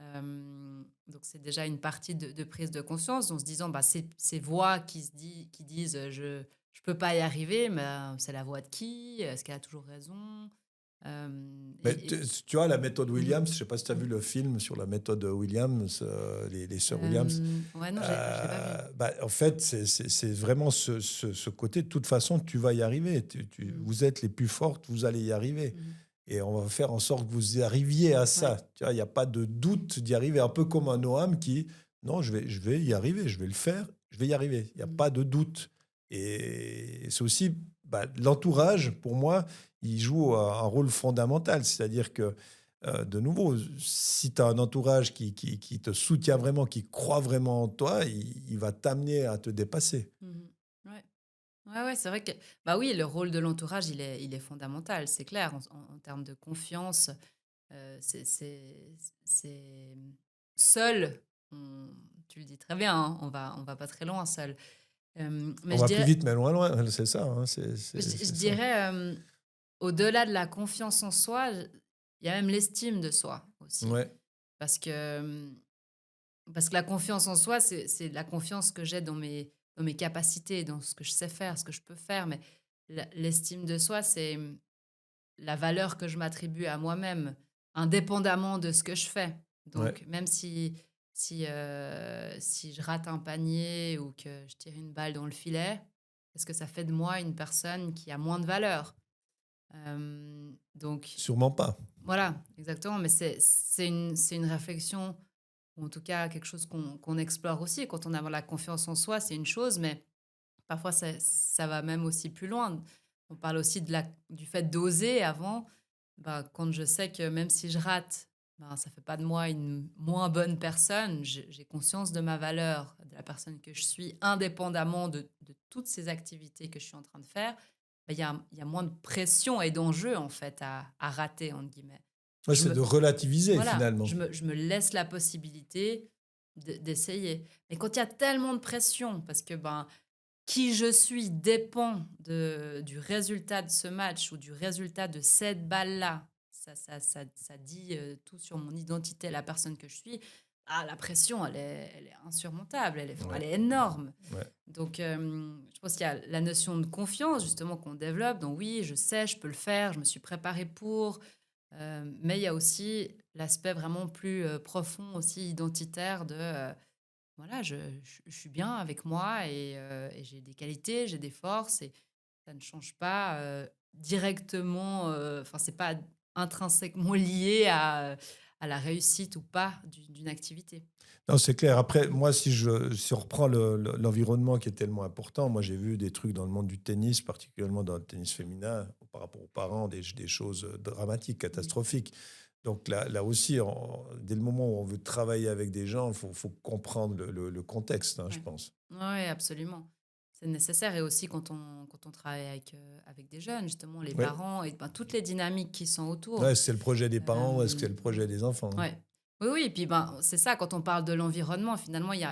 Donc, c'est déjà une partie de prise de conscience en se disant, bah, ces voix qui disent je peux pas y arriver, mais c'est la voix de qui? Est-ce qu'elle a toujours raison? Euh, Mais et, et- tu vois, la méthode Mhm. Williams, je sais pas si tu as vu le film sur la méthode Williams, les sœurs Williams. Ouais, non, je l'ai pas vu. En fait, c'est vraiment ce côté, de toute façon, tu vas y arriver. Mhm. Vous êtes les plus fortes, vous allez y arriver. Mhm. Et on va faire en sorte que vous y arriviez à Ouais. ça. Tu vois, il n'y a pas de doute d'y arriver. Un peu comme un Noam qui, non, je vais y arriver, je vais le faire, je vais y arriver. Il n'y a Mhm. pas de doute. Et c'est aussi l'entourage, pour moi, il joue un rôle fondamental. C'est-à-dire que, de nouveau, si tu as un entourage qui te soutient vraiment, qui croit vraiment en toi, il va t'amener à te dépasser. Mhm. Ouais. Ouais, ouais, c'est vrai que bah oui, le rôle de l'entourage, il est fondamental, c'est clair. En termes de confiance, c'est seul. Tu le dis très bien, hein, on va pas très loin seul. On Mais je va plus dirais, vite, mais loin, loin. C'est ça, hein, je, je c'est ça. dirais au-delà de la confiance en soi, il y a même l'estime de soi aussi, Ouais, parce que parce que la confiance en soi, c'est la confiance que j'ai dans mes capacités, dans ce que je sais faire, ce que je peux faire. Mais l'estime de soi, c'est la valeur que je m'attribue à moi-même, indépendamment de ce que je fais. ouais. Donc, même si je rate un panier ou que je tire une balle dans le filet, est-ce que ça fait de moi une personne qui a moins de valeur? Donc, Sûrement pas. voilà, exactement. Mais c'est une réflexion ou en tout cas quelque chose qu'on explore aussi. Quand on a la confiance en soi, c'est une chose, mais parfois ça va même aussi plus loin. On parle aussi du fait d'oser avant. Bah, quand je sais que même si je rate ben, ça fait pas de moi une moins bonne personne. J'ai conscience de ma valeur, de la personne que je suis, indépendamment de toutes ces activités que je suis en train de faire. Ben, il y a moins de pression et d'enjeux, en fait, à rater, entre guillemets. Ouais, Je c'est me de relativiser Voilà, finalement. je me laisse la possibilité d'essayer. Mais quand il y a tellement de pression, parce que, ben, qui je suis dépend du résultat de ce match ou du résultat de cette balle-là. Ça dit tout sur mon identité, la personne que je suis. Ah, la pression, elle est insurmontable, elle Ouais, est énorme. ouais. Donc, je pense qu'il y a la notion de confiance, justement, qu'on développe. Donc, oui, je sais, je peux le faire, je me suis préparée pour. Mais il y a aussi l'aspect vraiment plus profond, aussi identitaire de voilà, je suis bien avec moi et j'ai des qualités, j'ai des forces et ça ne change pas directement, enfin, c'est pas intrinsèquement lié à la réussite ou pas d'une activité. Non, c'est clair. Après, moi, si on reprend l'environnement qui est tellement important, moi, j'ai vu des trucs dans le monde du tennis, particulièrement dans le tennis féminin, par rapport aux parents, des choses dramatiques, Mmh. catastrophiques. Donc là aussi, dès le moment où on veut travailler avec des gens, faut comprendre le contexte, hein, je Ouais. pense. Ouais, absolument. C'est nécessaire et aussi quand on travaille avec des jeunes, justement, les Ouais. parents et ben, toutes les dynamiques qui sont autour. Ouais, est-ce que c'est le projet des parents ou est-ce que c'est Hem, le projet des enfants, hein? ouais. Oui, oui, et puis, ben, c'est ça, quand on parle de l'environnement, finalement, il y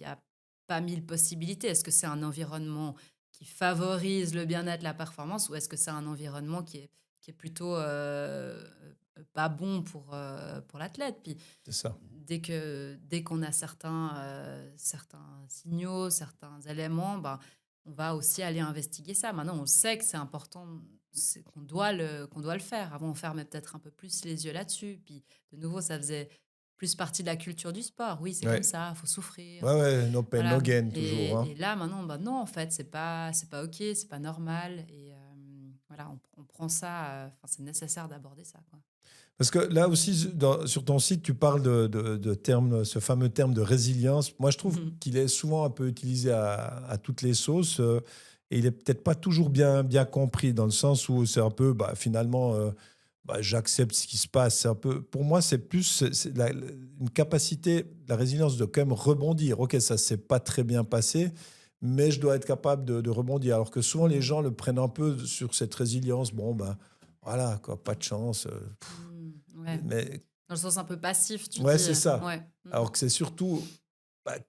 a pas 1000 possibilités. Est-ce que c'est un environnement qui favorise le bien-être, la performance ou est-ce que c'est un environnement qui est plutôt, pas bon pour l'athlète? Puis C'est ça. dès qu'on a certains signaux, certains éléments, ben, on va aussi aller investiguer ça. Maintenant, on sait que c'est important, qu'on doit le faire. Avant, on fermait peut-être un peu plus les yeux là-dessus. Puis, de nouveau, ça faisait plus partie de la culture du sport. Oui, c'est comme Ouais. ça, il faut souffrir. Ouais, ouais, no pain, no Voilà. gain, toujours, hein. Et là, maintenant, bah non, en fait, c'est pas OK, c'est pas normal. Et voilà, on prend ça, enfin, c'est nécessaire d'aborder ça, quoi. Parce que là aussi, sur ton site, tu parles de termes, ce fameux terme de résilience. Moi, je trouve qu'il est souvent un peu utilisé à toutes les sauces et il est peut-être pas toujours bien compris dans le sens où c'est un peu, bah, finalement, j'accepte ce qui se passe. C'est un peu, pour moi, c'est plus une capacité, la résilience de quand même rebondir. Ok, ça s'est pas très bien passé, mais je dois être capable de rebondir. Alors que souvent, les gens le prennent un peu sur cette résilience. Bon, ben voilà, quoi, pas de chance. Mmh, ouais. Mais Dans le sens un peu passif, tu ouais, dis, c'est ça. ouais. Alors que c'est surtout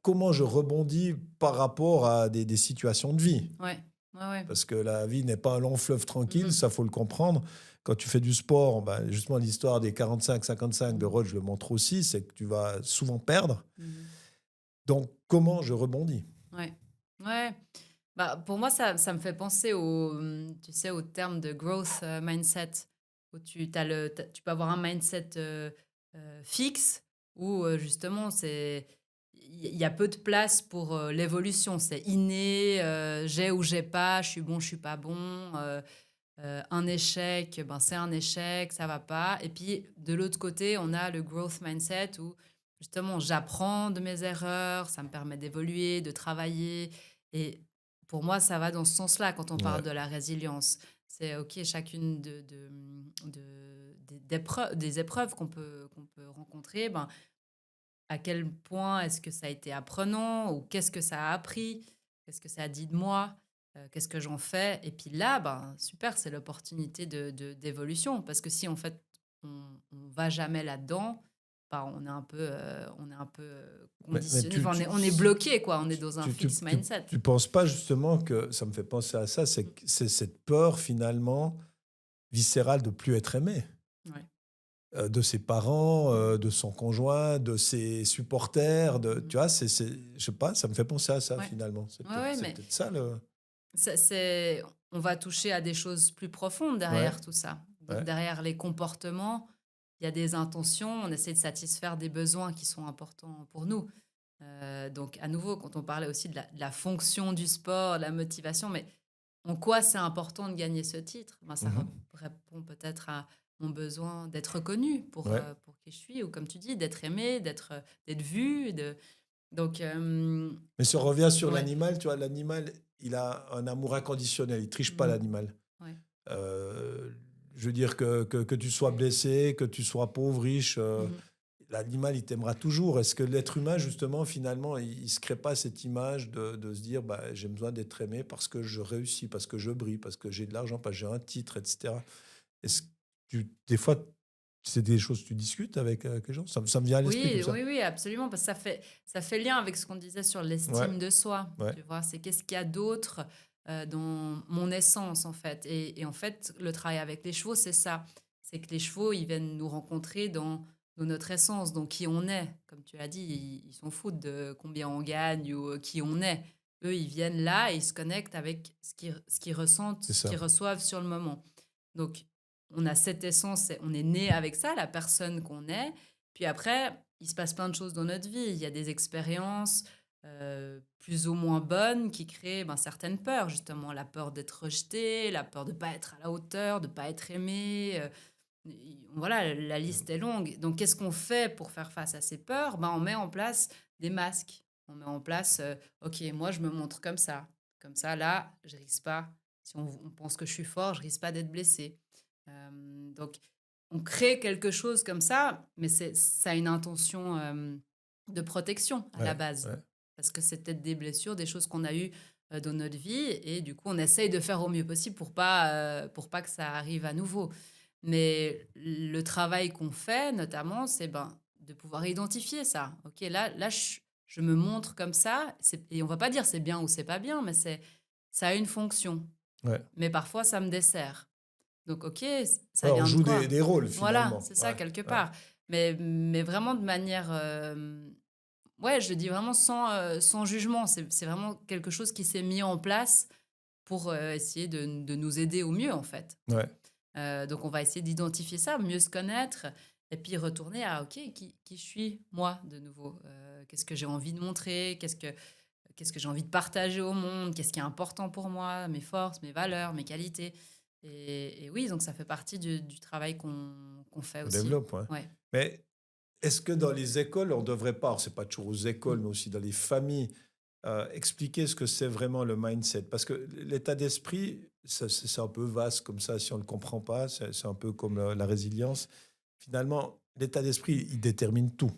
comment je rebondis par rapport à des situations de vie. Ouais. Ouais, ouais. Parce que la vie n'est pas un long fleuve tranquille, Mmh. ça faut le comprendre. Quand tu fais du sport, justement l'histoire des 45-55 de Mmh. Roth, je le montre aussi, c'est que tu vas souvent perdre. Mmh. Donc comment je rebondis? Ouais. Ouais. Bah, pour moi, ça me fait penser tu sais, au terme de growth, mindset, où tu peux avoir un mindset, fixe où, justement, il y a peu de place pour, l'évolution. C'est inné, j'ai ou j'ai pas, je suis pas bon, un échec, ben, c'est un échec, ça va pas. Et puis, de l'autre côté, on a le growth mindset où, justement, j'apprends de mes erreurs, ça me permet d'évoluer, de travailler. Et pour moi, ça va dans ce sens-là quand on parle Ouais. de la résilience. C'est OK, chacune des épreuves qu'on peut rencontrer, ben, à quel point est-ce que ça a été apprenant ou qu'est-ce que ça a appris? Qu'est-ce que ça a dit de moi? Qu'est-ce que j'en fais? Et puis là, ben, super, c'est l'opportunité d'évolution parce que si, en fait, on va jamais là-dedans, ben, on est un peu, Mais conditionné, enfin, on est bloqué, quoi, on est dans un tu, tu, fixed tu, mindset. tu penses pas justement que ça me fait penser à ça, c'est Mmh. que c'est cette peur finalement viscérale de plus être aimé. Ouais. De ses parents, Mmh. de son conjoint, de ses supporters, Mmh. tu vois, je sais pas, ça me fait penser à ça Ouais. finalement. Ouais, ouais, C'est mais peut-être ça le. c'est on va toucher à des choses plus profondes Ouais, derrière tout ça. ouais. Derrière les comportements, il y a des intentions, on essaie de satisfaire des besoins qui sont importants pour nous. Donc à nouveau, quand on parlait aussi de la fonction du sport, la motivation, mais en quoi c'est important de gagner ce titre? Ben, ça Mhm. répond peut-être à mon besoin d'être reconnu Ouais. pour qui je suis ou comme tu dis, d'être aimé, d'être vu, donc Mais si on revient sur ouais. l'animal, tu vois, l'animal, il a un amour inconditionnel, il triche pas Mmh. l'animal. Ouais. Euh, Je veux dire que tu sois blessé, que tu sois pauvre, riche, l'animal, il t'aimera toujours. Est-ce que l'être humain, justement, finalement, il ne se crée pas cette image de se dire bah, j'ai besoin d'être aimé parce que je réussis, parce que je brille, parce que j'ai de l'argent, parce que j'ai un titre, etc. Est-ce que des fois, c'est des choses que tu discutes avec les gens? Ça me vient à l'esprit comme Oui, ça. oui, oui, absolument, parce que ça fait lien avec ce qu'on disait sur Ouais, l'estime de soi. ouais, Tu vois, c'est qu'est-ce qu'il y a d'autre dans mon essence, en fait. Et en fait, le travail avec les chevaux, c'est ça. C'est que les chevaux, ils viennent nous rencontrer dans notre essence, donc qui on est. Comme tu as dit, ils s'en foutent de combien on gagne ou qui on est. Eux, ils viennent là et ils se connectent avec ce qu'ils ressentent, c'est ce ça. qu'ils reçoivent sur le moment. Donc, on a cette essence, on est né avec ça, la personne qu'on est. Puis après, il se passe plein de choses dans notre vie. Il y a des expériences plus ou moins bonnes qui créent certaines peurs, justement. La peur d'être rejeté, la peur de ne pas être à la hauteur, de ne pas être aimé. Voilà, la liste est longue. Donc, qu'est-ce qu'on fait pour faire face à ces peurs? On met en place des masques. On met en place, OK, moi, je me montre comme ça. Comme ça, là, je risque pas. Si on pense que je suis fort, je risque pas d'être blessé. Donc, on crée quelque chose comme ça, mais ça a une intention de protection à la Ouais, base. ouais, Parce que c'est peut-être des blessures, des choses qu'on a eues dans notre vie, et du coup, on essaye de faire au mieux possible pour pas que ça arrive à nouveau. Mais le travail qu'on fait, notamment, c'est de pouvoir identifier ça. OK, là je me montre comme ça, et on va pas dire c'est bien ou c'est pas bien, mais ça a une fonction. ouais. Mais parfois, ça me dessert. Donc, OK, ça Ouais, on vient de joue quoi? des rôles, Voilà, finalement. c'est ça, Ouais, quelque ouais. part. Mais vraiment de manière, ouais, je le dis vraiment sans jugement. C'est vraiment quelque chose qui s'est mis en place pour essayer de nous aider au mieux, en fait. Ouais. Donc, on va essayer d'identifier ça, mieux se connaître, et puis retourner à, OK, qui je suis, moi, de nouveau? Qu'est-ce que j'ai envie de montrer? Qu'est-ce que j'ai envie de partager au monde? Qu'est-ce qui est important pour moi? Mes forces, mes valeurs, mes qualités. Et oui, donc ça fait partie du travail qu'on fait On aussi. développe, ouais. Ouais. Mais est-ce que dans les écoles, on ne devrait pas, alors c'est pas toujours aux écoles, Mm. mais aussi dans les familles, expliquer ce que c'est vraiment le mindset? Parce que l'état d'esprit, c'est un peu vaste comme ça, si on ne le comprend pas, c'est un peu comme la résilience. Finalement, l'état d'esprit, il détermine tout.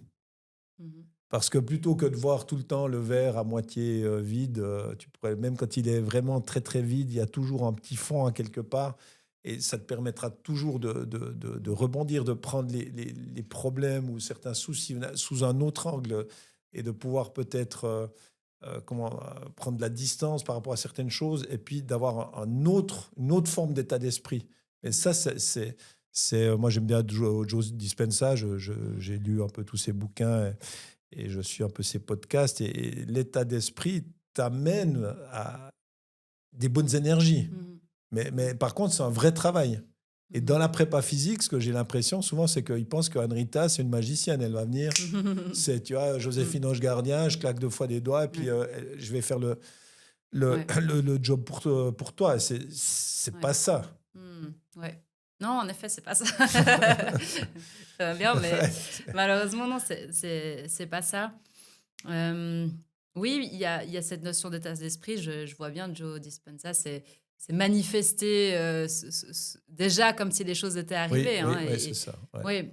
Mhm. Parce que plutôt que de voir tout le temps le verre à moitié vide, tu pourrais, même quand il est vraiment très très vide, il y a toujours un petit fond à quelque part. Et ça te permettra toujours de rebondir, de prendre les problèmes ou certains soucis sous un autre angle et de pouvoir peut-être prendre de la distance par rapport à certaines choses et puis d'avoir une autre forme d'état d'esprit. Et ça, moi j'aime bien Joe Dispenza, j'ai lu un peu tous ses bouquins et je suis un peu ses podcasts et l'état d'esprit t'amène à des bonnes énergies. Mhm. Mais par contre, c'est un vrai travail. Et dans la prépa physique, ce que j'ai l'impression souvent, c'est qu'ils pensent qu'Anne-Rita, c'est une magicienne. Elle va venir, Mhm. c'est, tu vois, Joséphine Ange Gardien, je claque 2 fois des doigts et puis Ouais. je vais faire le, Ouais. le job pour toi. C'est Ouais. pas ça. Ouais. Non, en effet, c'est pas ça. Ça va bien, mais malheureusement, non, c'est pas ça. Euh, oui, il y a cette notion d'état d'esprit. Je vois bien Joe Dispenza, c'est manifester déjà comme si les choses étaient Oui, arrivées. oui, Hein, oui, c'est ça. Ouais, oui,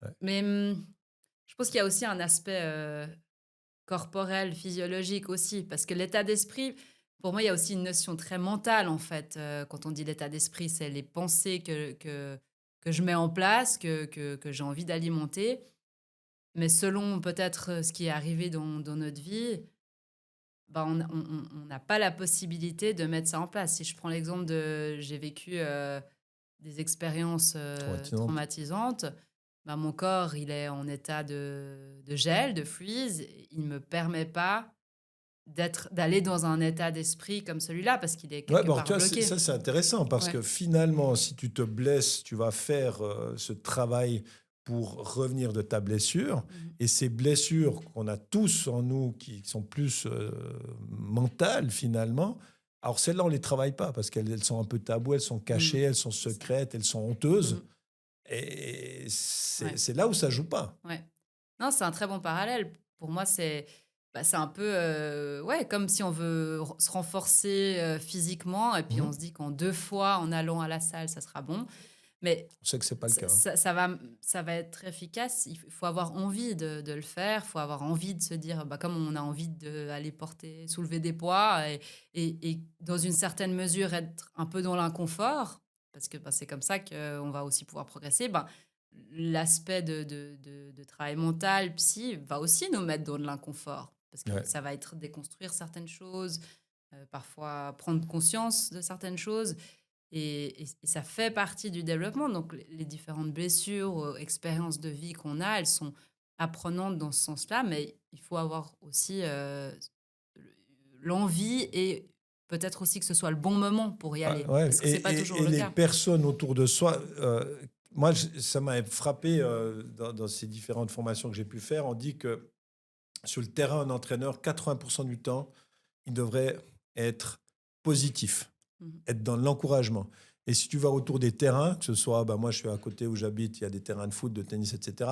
ouais. mais je pense qu'il y a aussi un aspect corporel, physiologique aussi, parce que l'état d'esprit, pour moi, il y a aussi une notion très mentale, en fait. Quand on dit l'état d'esprit, c'est les pensées que je mets en place, que j'ai envie d'alimenter. Mais selon peut-être ce qui est arrivé dans notre vie, on n'a pas la possibilité de mettre ça en place. Si je prends l'exemple de j'ai vécu des expériences Traumatisante. traumatisantes, mon corps, il est en état de gel, de freeze. Il ne me permet pas d'aller dans un état d'esprit comme celui-là parce qu'il est Ouais, quelque bon, part tu vois, bloqué. ça, c'est intéressant parce Ouais. que finalement, si tu te blesses, tu vas faire ce travail pour revenir de ta blessure. Mhm. Et ces blessures qu'on a tous en nous, qui sont plus mentales finalement, alors celles-là, on ne les travaille pas parce qu'elles sont un peu taboues, elles sont cachées, Mhm. elles sont C'est ça. secrètes, elles sont honteuses. Mhm. Et Ouais. c'est là où ça joue pas. Ouais. Non, c'est un très bon parallèle. Pour moi, c'est un peu ouais, comme si on veut se renforcer physiquement et puis on Mhm. se dit qu'en 2 fois, en allant à la salle, ça sera bon. Mais On sait que c'est pas le ça, cas. ça va être efficace. Il faut avoir envie de le faire. Il faut avoir envie de se dire, bah, comme on a envie d'aller porter, soulever des poids et dans une certaine mesure être un peu dans l'inconfort, parce que bah, c'est comme ça qu'on va aussi pouvoir progresser. Ben, l'aspect de travail mental, psy, va aussi nous mettre dans de l'inconfort, parce que Ouais. ça va être déconstruire certaines choses, parfois prendre conscience de certaines choses. Et ça fait partie du développement. Donc, les différentes blessures, expériences de vie qu'on a, elles sont apprenantes dans ce sens-là, mais il faut avoir aussi l'envie et peut-être aussi que ce soit le bon moment pour y Ouais, aller, ouais. parce que c'est pas toujours Et le les cas. personnes autour de soi, moi, ça m'a frappé dans ces différentes formations que j'ai pu faire. On dit que sur le terrain, un entraîneur, 80% du temps, il devrait être positif, Mhm. être dans l'encouragement. Et si tu vas autour des terrains, que ce soit, bah, moi je suis à côté où j'habite, il y a des terrains de foot, de tennis, etc.,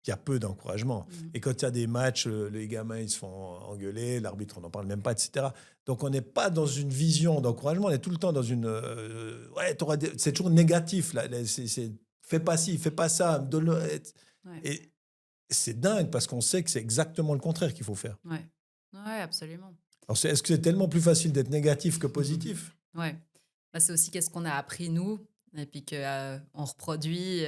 il y a peu d'encouragement. Mhm. Et quand il y a des matchs, les gamins, ils se font engueuler, l'arbitre, on n'en parle même pas, etc. Donc, on n'est pas dans une vision d'encouragement, on est tout le temps dans une... ouais, c'est toujours négatif. Là. Fais pas ci, fais pas ça. Ouais, Et c'est dingue parce qu'on sait que c'est exactement le contraire qu'il faut faire. ouais, ouais, absolument. Alors, est-ce que c'est tellement plus facile d'être négatif que positif? Ouais. Bah, c'est aussi qu'est-ce qu'on a appris nous, et puis que on reproduit,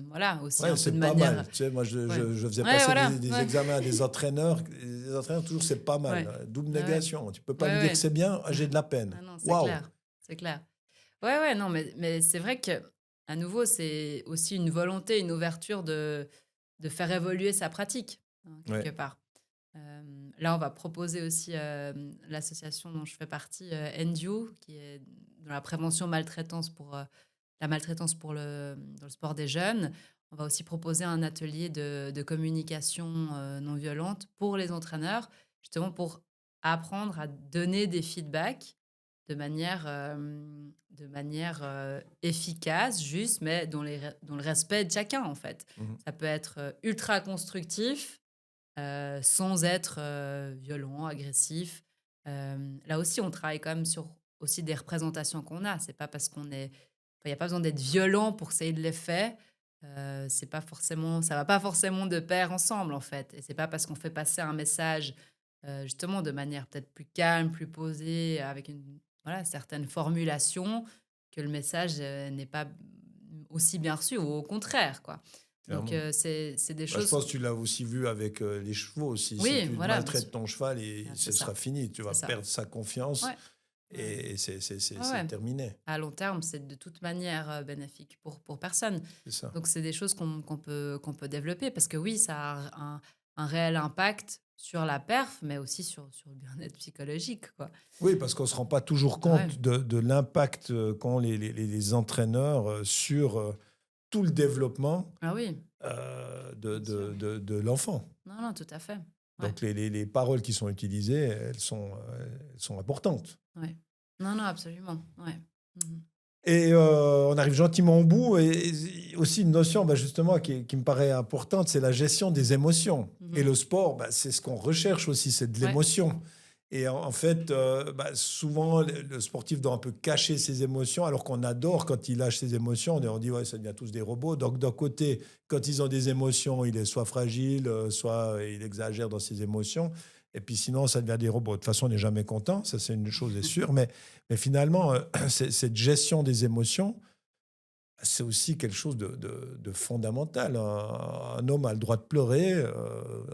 voilà, aussi Ouais, un peu de c'est pas mal. manière. Tu sais, moi, Ouais, je faisais ouais, passer voilà, des ouais, examens à des entraîneurs. Les entraîneurs, toujours, c'est pas mal. ouais, Double ouais, ouais, négation. Tu peux pas ouais, lui dire que ouais. c'est bien, ah, j'ai de la peine. Ah non, c'est Waouh! clair, c'est clair. Ouais, ouais, non, mais c'est vrai que à nouveau, c'est aussi une volonté, une ouverture de faire évoluer sa pratique, hein, quelque Ouais. part. Là, on va proposer aussi, l'association dont je fais partie, NDU, qui est dans la prévention maltraitance pour, la maltraitance pour dans le sport des jeunes. On va aussi proposer un atelier de communication, non violente pour les entraîneurs, justement pour apprendre à donner des feedbacks de manière, efficace, juste, mais dans le respect de chacun, en fait. Mhm. Ça peut être, ultra constructif, sans être, violent, agressif. Là aussi, on travaille quand même sur aussi des représentations qu'on a. C'est pas parce qu'on est enfin, il y a pas besoin d'être violent pour que ça ait de l'effet. C'est pas forcément ça va pas forcément de pair ensemble, en fait, et c'est pas parce qu'on fait passer un message, justement de manière peut-être plus calme, plus posée, avec une voilà, certaine formulation, que le message, n'est pas, aussi bien reçu ou au contraire, quoi. Donc Clairement. c'est des Bah, je choses. pense que tu l'as aussi vu avec les chevaux aussi. Si Oui, tu voilà, bien sûr. maltraites ton cheval, Ah, c'est ce sera ça, fini. Tu c'est vas ça. perdre sa confiance Ouais, ouais, et ouais, c'est ouais. terminé. À long terme, c'est de toute manière, bénéfique pour personne. C'est ça. Donc c'est des choses qu'on peut développer parce que oui, ça a un réel impact sur la perf, mais aussi sur le bien-être psychologique, quoi. Oui, parce qu'on ne se rend pas toujours Ah ouais. compte de l'impact qu'ont les entraîneurs sur tout le développement Ah oui, bien sûr. de l'enfant. Non, non, tout à fait. Ouais, Donc, les paroles qui sont utilisées, elles sont importantes. ouais. Non, non, absolument. Ouais. Mmh. Et on arrive gentiment au bout. Et aussi une notion, bah, justement, qui me paraît importante, c'est la gestion des émotions. Et Mmh. le sport, bah, c'est ce qu'on recherche aussi, c'est de Ouais. l'émotion. Et en fait, bah, souvent, le sportif doit un peu cacher ses émotions, alors qu'on adore quand il lâche ses émotions. On dit, ouais, ça devient tous des robots. Donc, d'un côté, quand ils ont des émotions, il est soit fragile, soit il exagère dans ses émotions. Et puis sinon, ça devient des robots. De toute façon, on n'est jamais content, ça c'est une chose est sûre. Mais finalement, cette gestion des émotions, c'est aussi quelque chose de fondamental. Un homme a le droit de pleurer.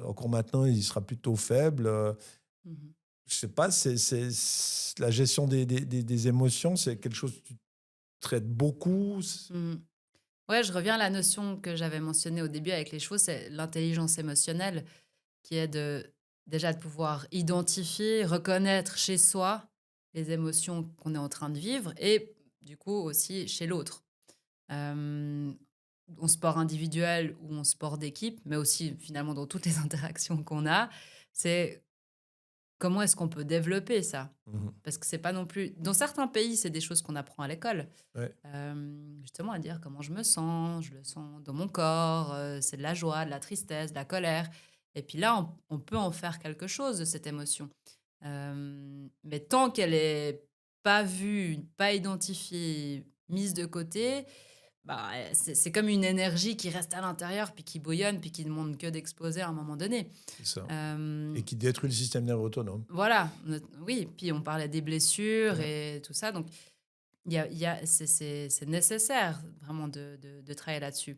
Encore maintenant, il sera plutôt faible. Mmh. Je sais pas, la gestion des émotions, c'est quelque chose que tu traites beaucoup. Mmh. Ouais, je reviens à la notion que j'avais mentionnée au début avec les chevaux, c'est l'intelligence émotionnelle, qui est déjà de pouvoir identifier, reconnaître chez soi les émotions qu'on est en train de vivre et du coup aussi chez l'autre. Hem, En sport individuel ou en sport d'équipe, mais aussi finalement dans toutes les interactions qu'on a, c'est comment est-ce qu'on peut développer ça? Mhm. Parce que c'est pas non plus dans certains pays, c'est des choses qu'on apprend à l'école. Ouais. Justement à dire comment je le sens dans mon corps, c'est de la joie, de la tristesse, de la colère et puis là, on peut en faire quelque chose de cette émotion. Mais tant qu'elle est pas vue, pas identifiée, mise de côté, c'est comme une énergie qui reste à l'intérieur, puis qui bouillonne, puis qui ne demande que d'exploser à un moment donné. C'est ça. Euh, Et qui détruit le système nerveux autonome. voilà, oui, puis on parlait des blessures et tout ça, donc c'est nécessaire vraiment de travailler là-dessus.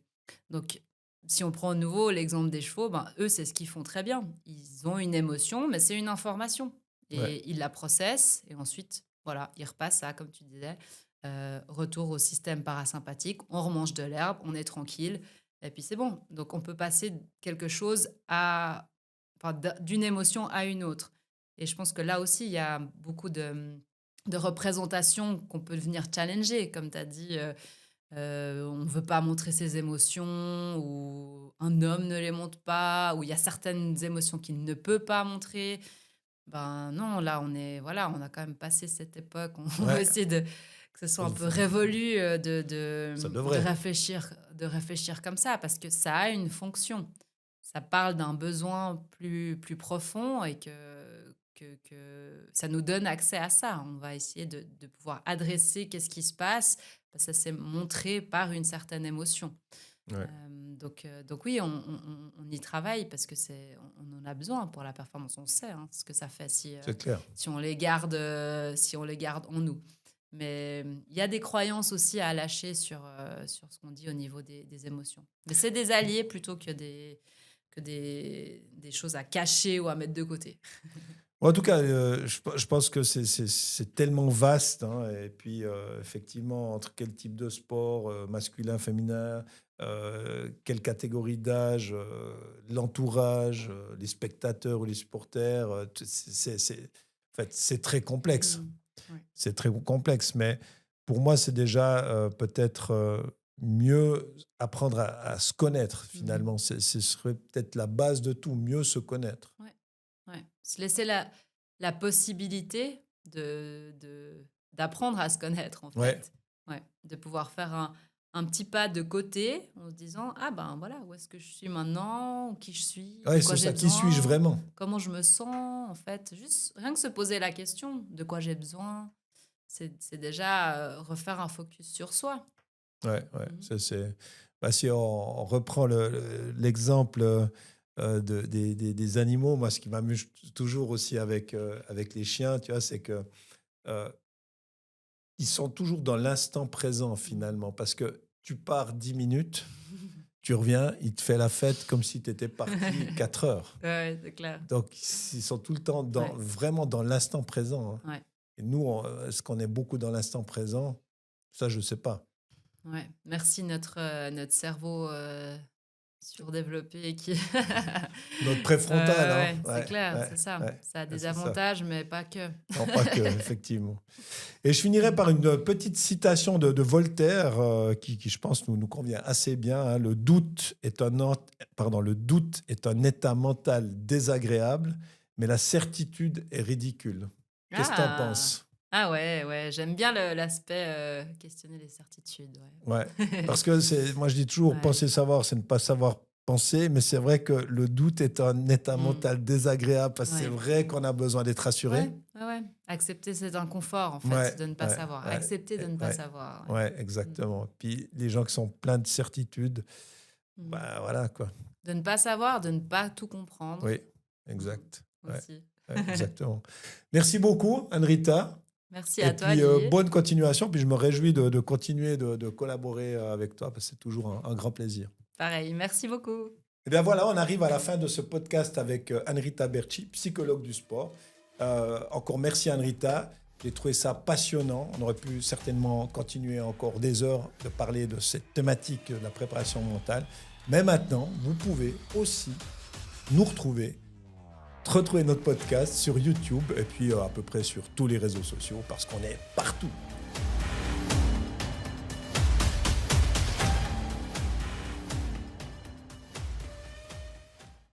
Donc, si on prend de nouveau l'exemple des chevaux, eux, c'est ce qu'ils font très bien. Ils ont une émotion, mais c'est une information. Et ils la processent, et ensuite, voilà, ils repassent à, comme tu disais, retour au système parasympathique, on remange de l'herbe, on est tranquille, et puis c'est bon. Donc, on peut passer quelque chose d'une émotion à une autre. Et je pense que là aussi, il y a beaucoup de représentations qu'on peut venir challenger, comme tu as dit. On ne veut pas montrer ses émotions, ou un homme ne les montre pas, ou il y a certaines émotions qu'il ne peut pas montrer. Ben non, là, on a quand même passé cette époque. On va essayer que ce soit un peu révolu de réfléchir comme ça, parce que ça a une fonction. Ça parle d'un besoin plus profond, et que ça nous donne accès à ça. On va essayer de pouvoir adresser qu'est-ce qui se passe, parce que ça s'est montré par une certaine émotion. Donc oui, on y travaille, parce que on en a besoin pour la performance. On sait ce que ça fait si on les garde en nous. Mais il y a des croyances aussi à lâcher sur ce qu'on dit au niveau des émotions. Mais c'est des alliés plutôt que des choses à cacher ou à mettre de côté. En tout cas, je pense que c'est tellement vaste. Et puis, effectivement, entre quel type de sport, masculin, féminin, quelle catégorie d'âge, l'entourage, les spectateurs ou les supporters, c'est très complexe. C'est très complexe. Mais pour moi, c'est déjà peut-être mieux apprendre à se connaître, finalement. Ce serait peut-être la base de tout, mieux se connaître. Ouais. Se laisser la possibilité d'apprendre à se connaître, en fait. De pouvoir faire un petit pas de côté en se disant, voilà, où est-ce que je suis maintenant, qui je suis, c'est ça, qui suis-je vraiment, comment je me sens, en fait. Juste rien que se poser la question de quoi j'ai besoin, c'est déjà refaire un focus sur soi. Si on reprend l'exemple des animaux, moi, ce qui m'amuse toujours aussi avec les chiens, tu vois, c'est que ils sont toujours dans l'instant présent, finalement, parce que tu pars 10 minutes, tu reviens, il te fait la fête comme si tu étais parti 4 heures. Ouais, c'est clair. Donc, ils sont tout le temps vraiment dans l'instant présent. Et nous, est-ce qu'on est beaucoup dans l'instant présent? Ça, je ne sais pas. Ouais, merci notre cerveau surdéveloppé qui notre préfrontal. C'est clair, c'est ça. Ça a des avantages, mais pas que. Non, pas que, effectivement. Et je finirai par une petite citation de Voltaire qui, je pense, nous convient assez bien. Le doute est un état mental désagréable, mais la certitude est ridicule. Qu'est-ce que tu en penses? Ah ouais, j'aime bien l'aspect questionner les certitudes. Parce que moi je dis toujours, penser savoir, c'est ne pas savoir penser, mais c'est vrai que le doute est un état mental désagréable, parce que c'est vrai qu'on a besoin d'être rassuré. Accepter cet inconfort, en fait, de ne pas savoir. Accepter de ne pas savoir. Exactement. Puis les gens qui sont pleins de certitudes, voilà quoi. De ne pas savoir, de ne pas tout comprendre. Oui, exact. Aussi. Exactement. Merci beaucoup, Anne-Rita. Merci à toi, puis, Olivier. Bonne continuation. Puis je me réjouis de continuer de collaborer avec toi, parce que c'est toujours un grand plaisir. Pareil, merci beaucoup. Et bien voilà, on arrive à la fin de ce podcast avec Anne-Rita Berchi, psychologue du sport. Encore merci Anne-Rita. J'ai trouvé ça passionnant. On aurait pu certainement continuer encore des heures de parler de cette thématique de la préparation mentale. Mais maintenant, vous pouvez aussi nous retrouver notre podcast sur YouTube et puis à peu près sur tous les réseaux sociaux, parce qu'on est partout.